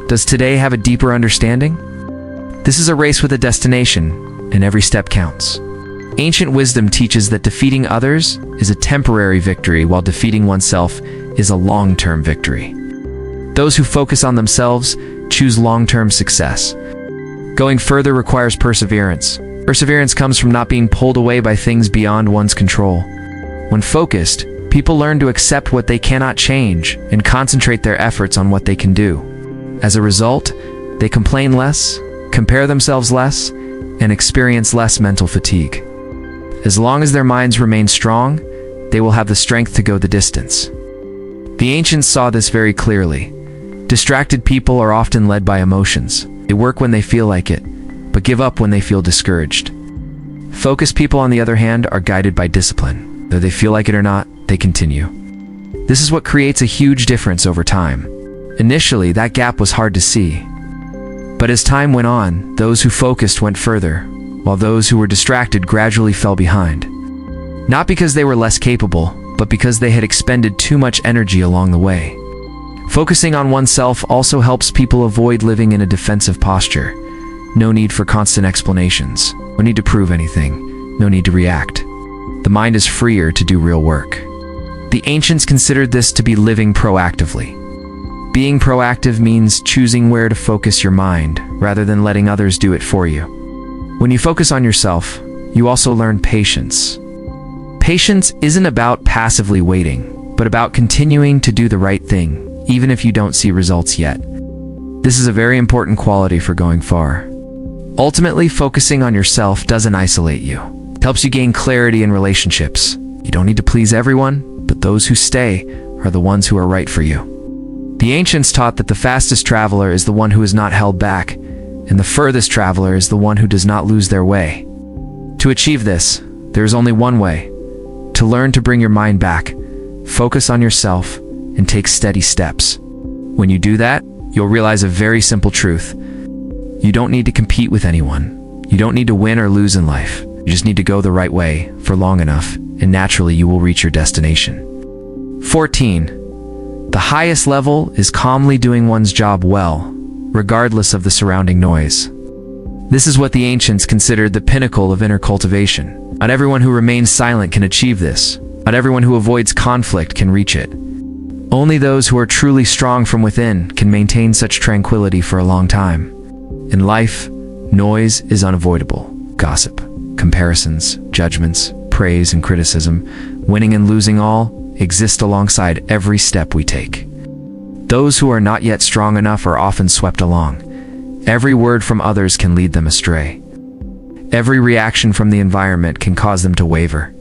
Does today have a deeper understanding? This is a race with a destination, and every step counts. Ancient wisdom teaches that defeating others is a temporary victory, while defeating oneself is a long-term victory. Those who focus on themselves choose long-term success. Going further requires perseverance. Perseverance comes from not being pulled away by things beyond one's control. When focused, people learn to accept what they cannot change and concentrate their efforts on what they can do. As a result, they complain less, compare themselves less, and experience less mental fatigue. As long as their minds remain strong, they will have the strength to go the distance. The ancients saw this very clearly. Distracted people are often led by emotions. They work when they feel like it, but give up when they feel discouraged. Focused people, on the other hand, are guided by discipline. Though they feel like it or not, they continue. This is what creates a huge difference over time. Initially, that gap was hard to see. But as time went on, those who focused went further, while those who were distracted gradually fell behind. Not because they were less capable, but because they had expended too much energy along the way. Focusing on oneself also helps people avoid living in a defensive posture. no need for constant explanations, no need to prove anything, no need to react. The mind is freer to do real work. The ancients considered this to be living proactively. Being proactive means choosing where to focus your mind rather than letting others do it for you. When you focus on yourself, you also learn patience. Patience isn't about passively waiting, but about continuing to do the right thing, even if you don't see results yet. This is a very important quality for going far. Ultimately, focusing on yourself doesn't isolate you. It helps you gain clarity in relationships. You don't need to please everyone, but those who stay are the ones who are right for you. The ancients taught that the fastest traveler is the one who is not held back, and the furthest traveler is the one who does not lose their way. To achieve this, there is only one way: to learn to bring your mind back, focus on yourself, and take steady steps. When you do that, you'll realize a very simple truth. You don't need to compete with anyone. You don't need to win or lose in life. You just need to go the right way for long enough, and naturally you will reach your destination. 14. The highest level is calmly doing one's job well, regardless of the surrounding noise. This is what the ancients considered the pinnacle of inner cultivation. Not everyone who remains silent can achieve this. Not everyone who avoids conflict can reach it. Only those who are truly strong from within can maintain such tranquility for a long time. In life, noise is unavoidable. Gossip, comparisons, judgments, praise and criticism, winning and losing all, exist alongside every step we take. Those who are not yet strong enough are often swept along. Every word from others can lead them astray. Every reaction from the environment can cause them to waver.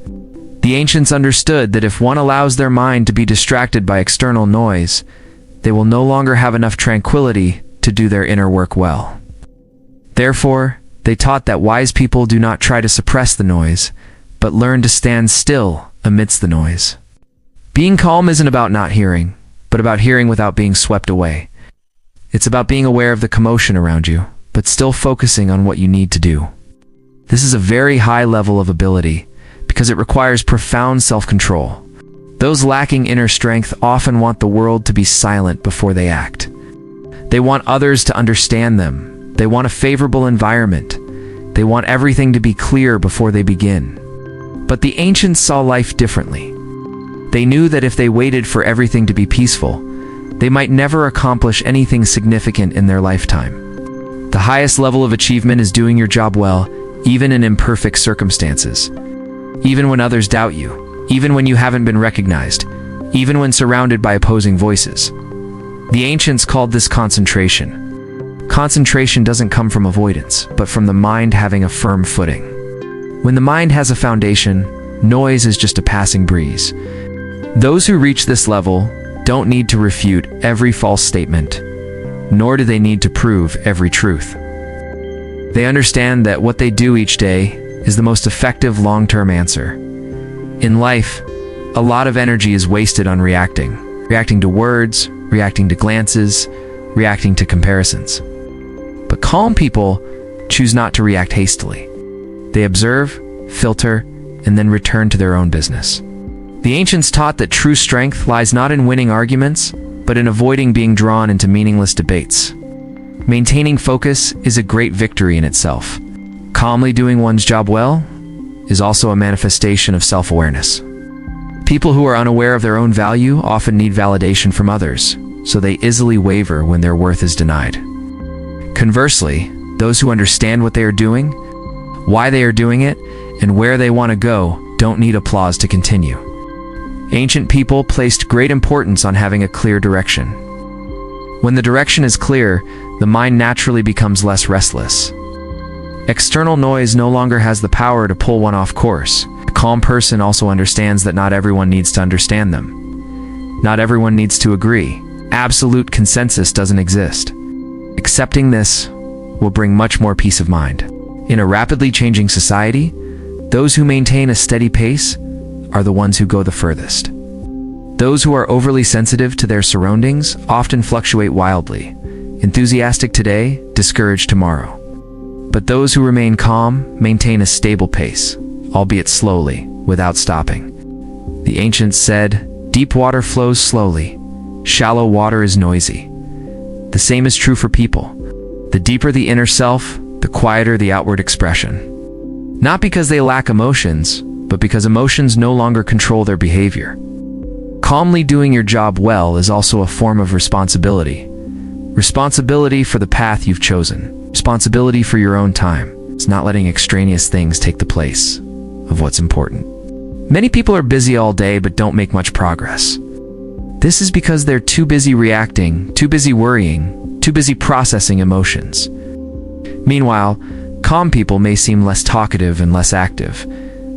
The ancients understood that if one allows their mind to be distracted by external noise, they will no longer have enough tranquility to do their inner work well. Therefore, they taught that wise people do not try to suppress the noise, but learn to stand still amidst the noise. Being calm isn't about not hearing, but about hearing without being swept away. It's about being aware of the commotion around you, but still focusing on what you need to do. This is a very high level of ability, because it requires profound self-control. Those lacking inner strength often want the world to be silent before they act. They want others to understand them. They want a favorable environment. They want everything to be clear before they begin. But the ancients saw life differently. They knew that if they waited for everything to be peaceful, they might never accomplish anything significant in their lifetime. The highest level of achievement is doing your job well, even in imperfect circumstances. Even when others doubt you, even when you haven't been recognized, even when surrounded by opposing voices. The ancients called this concentration. Concentration doesn't come from avoidance, but from the mind having a firm footing. When the mind has a foundation, noise is just a passing breeze. Those who reach this level don't need to refute every false statement, nor do they need to prove every truth. They understand that what they do each day is the most effective long-term answer. In life, a lot of energy is wasted on reacting to words, reacting to glances, reacting to comparisons. But calm people choose not to react hastily. They observe, filter, and then return to their own business. The ancients taught that true strength lies not in winning arguments, but in avoiding being drawn into meaningless debates. Maintaining focus is a great victory in itself. Calmly doing one's job well is also a manifestation of self-awareness. People who are unaware of their own value often need validation from others, so they easily waver when their worth is denied. Conversely, those who understand what they are doing, why they are doing it, and where they want to go don't need applause to continue. Ancient people placed great importance on having a clear direction. When the direction is clear, the mind naturally becomes less restless. External noise no longer has the power to pull one off course. A calm person also understands that not everyone needs to understand them. Not everyone needs to agree. Absolute consensus doesn't exist. Accepting this will bring much more peace of mind. In a rapidly changing society, those who maintain a steady pace are the ones who go the furthest. Those who are overly sensitive to their surroundings often fluctuate wildly, enthusiastic today, discouraged tomorrow. But those who remain calm maintain a stable pace, albeit slowly, without stopping. The ancients said, "Deep water flows slowly, shallow water is noisy." The same is true for people. The deeper the inner self, the quieter the outward expression. Not because they lack emotions, but because emotions no longer control their behavior. Calmly doing your job well is also a form of responsibility. Responsibility for the path you've chosen. Responsibility for your own time. It's not letting extraneous things take the place of what's important. Many people are busy all day but don't make much progress. This is because they're too busy reacting, too busy worrying, too busy processing emotions. Meanwhile, calm people may seem less talkative and less active,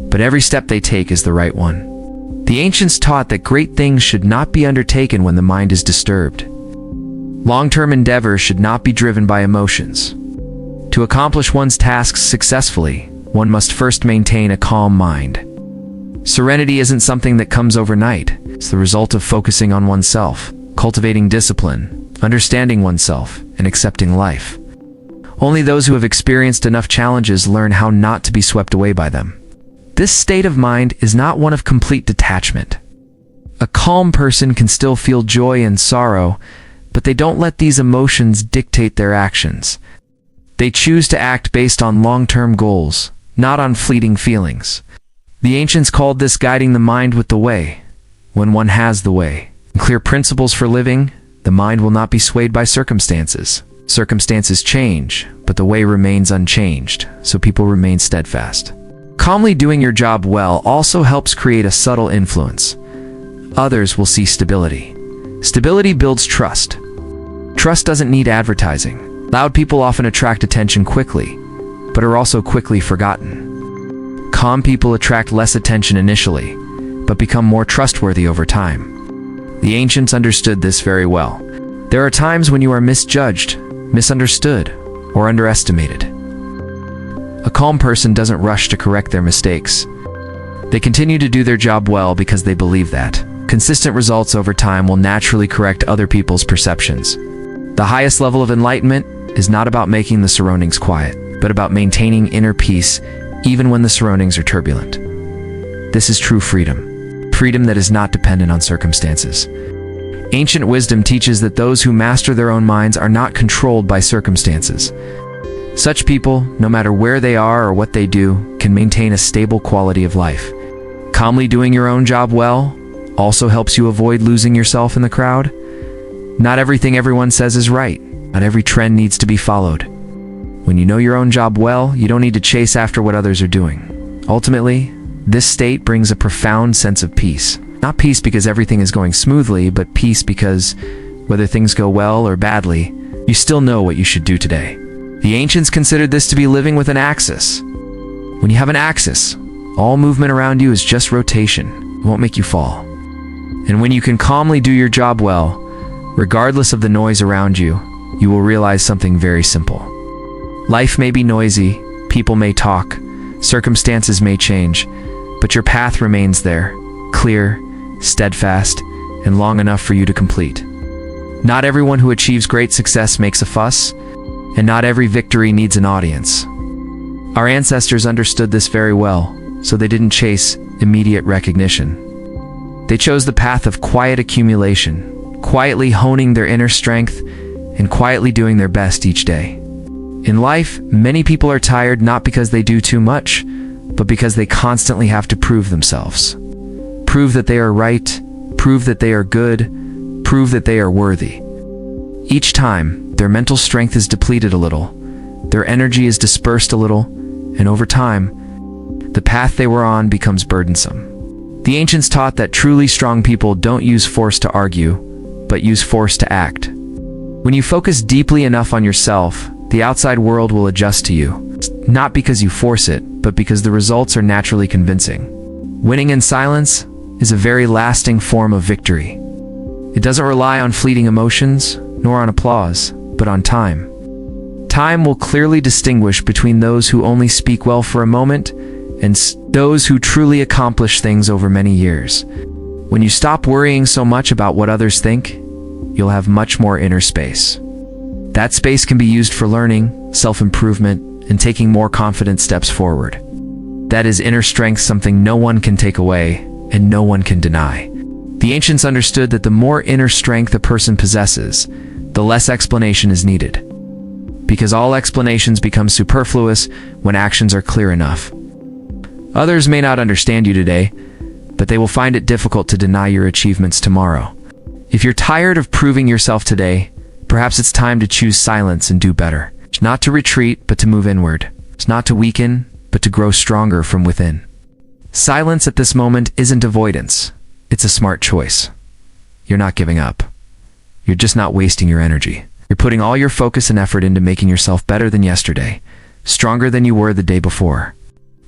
but every step they take is the right one. The ancients taught that great things should not be undertaken when the mind is disturbed. Long-term endeavors should not be driven by emotions. To accomplish one's tasks successfully, one must first maintain a calm mind. Serenity isn't something that comes overnight. It's the result of focusing on oneself, cultivating discipline, understanding oneself, and accepting life. Only those who have experienced enough challenges learn how not to be swept away by them. This state of mind is not one of complete detachment. A calm person can still feel joy and sorrow, but they don't let these emotions dictate their actions. They choose to act based on long-term goals, not on fleeting feelings. The ancients called this guiding the mind with the way. When one has the way, and clear principles for living, the mind will not be swayed by circumstances. Circumstances change, but the way remains unchanged, so people remain steadfast. Calmly doing your job well also helps create a subtle influence. Others will see stability. Stability builds trust. Trust doesn't need advertising. Loud people often attract attention quickly, but are also quickly forgotten. Calm people attract less attention initially, but become more trustworthy over time. The ancients understood this very well. There are times when you are misjudged, misunderstood, or underestimated. A calm person doesn't rush to correct their mistakes. They continue to do their job well because they believe that consistent results over time will naturally correct other people's perceptions. The highest level of enlightenment is not about making the surroundings quiet, but about maintaining inner peace even when the surroundings are turbulent. This is true freedom. Freedom that is not dependent on circumstances. Ancient wisdom teaches that those who master their own minds are not controlled by circumstances. Such people, no matter where they are or what they do, can maintain a stable quality of life. Calmly doing your own job well also helps you avoid losing yourself in the crowd. Not everything everyone says is right. Not every trend needs to be followed. When you know your own job well, you don't need to chase after what others are doing. Ultimately, this state brings a profound sense of peace. Not peace because everything is going smoothly, but peace because, whether things go well or badly, you still know what you should do today. The ancients considered this to be living with an axis. When you have an axis, all movement around you is just rotation. It won't make you fall. And when you can calmly do your job well, regardless of the noise around you, you will realize something very simple. Life may be noisy, people may talk, circumstances may change, but your path remains there, clear, steadfast, and long enough for you to complete. Not everyone who achieves great success makes a fuss, and not every victory needs an audience. Our ancestors understood this very well, so they didn't chase immediate recognition. They chose the path of quiet accumulation, quietly honing their inner strength, and quietly doing their best each day. In life, many people are tired not because they do too much, but because they constantly have to prove themselves. Prove that they are right, prove that they are good, prove that they are worthy. Each time, their mental strength is depleted a little, their energy is dispersed a little, and over time, the path they were on becomes burdensome. The ancients taught that truly strong people don't use force to argue, but use force to act. When you focus deeply enough on yourself, the outside world will adjust to you. Not because you force it, but because the results are naturally convincing. Winning in silence is a very lasting form of victory. It doesn't rely on fleeting emotions, nor on applause, but on time. Time will clearly distinguish between those who only speak well for a moment and those who truly accomplish things over many years. When you stop worrying so much about what others think, you'll have much more inner space. That space can be used for learning, self-improvement, and taking more confident steps forward. That is inner strength, something no one can take away and no one can deny. The ancients understood that the more inner strength a person possesses, the less explanation is needed. because all explanations become superfluous when actions are clear enough. Others may not understand you today, but they will find it difficult to deny your achievements tomorrow. If you're tired of proving yourself today, perhaps it's time to choose silence and do better. It's not to retreat, but to move inward. It's not to weaken, but to grow stronger from within. Silence at this moment isn't avoidance. It's a smart choice. You're not giving up. You're just not wasting your energy. You're putting all your focus and effort into making yourself better than yesterday, stronger than you were the day before.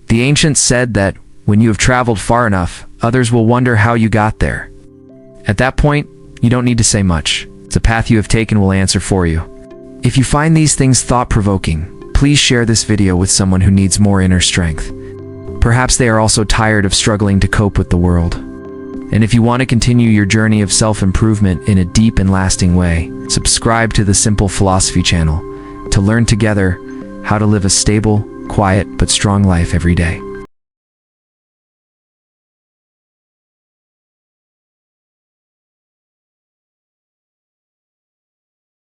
The ancients said that when you have traveled far enough, others will wonder how you got there. At that point, you don't need to say much. The path you have taken will answer for you. If you find these things thought-provoking, please share this video with someone who needs more inner strength. Perhaps they are also tired of struggling to cope with the world. And if you want to continue your journey of self-improvement in a deep and lasting way, subscribe to the Simple Philosophy channel to learn together how to live a stable, quiet, but strong life every day.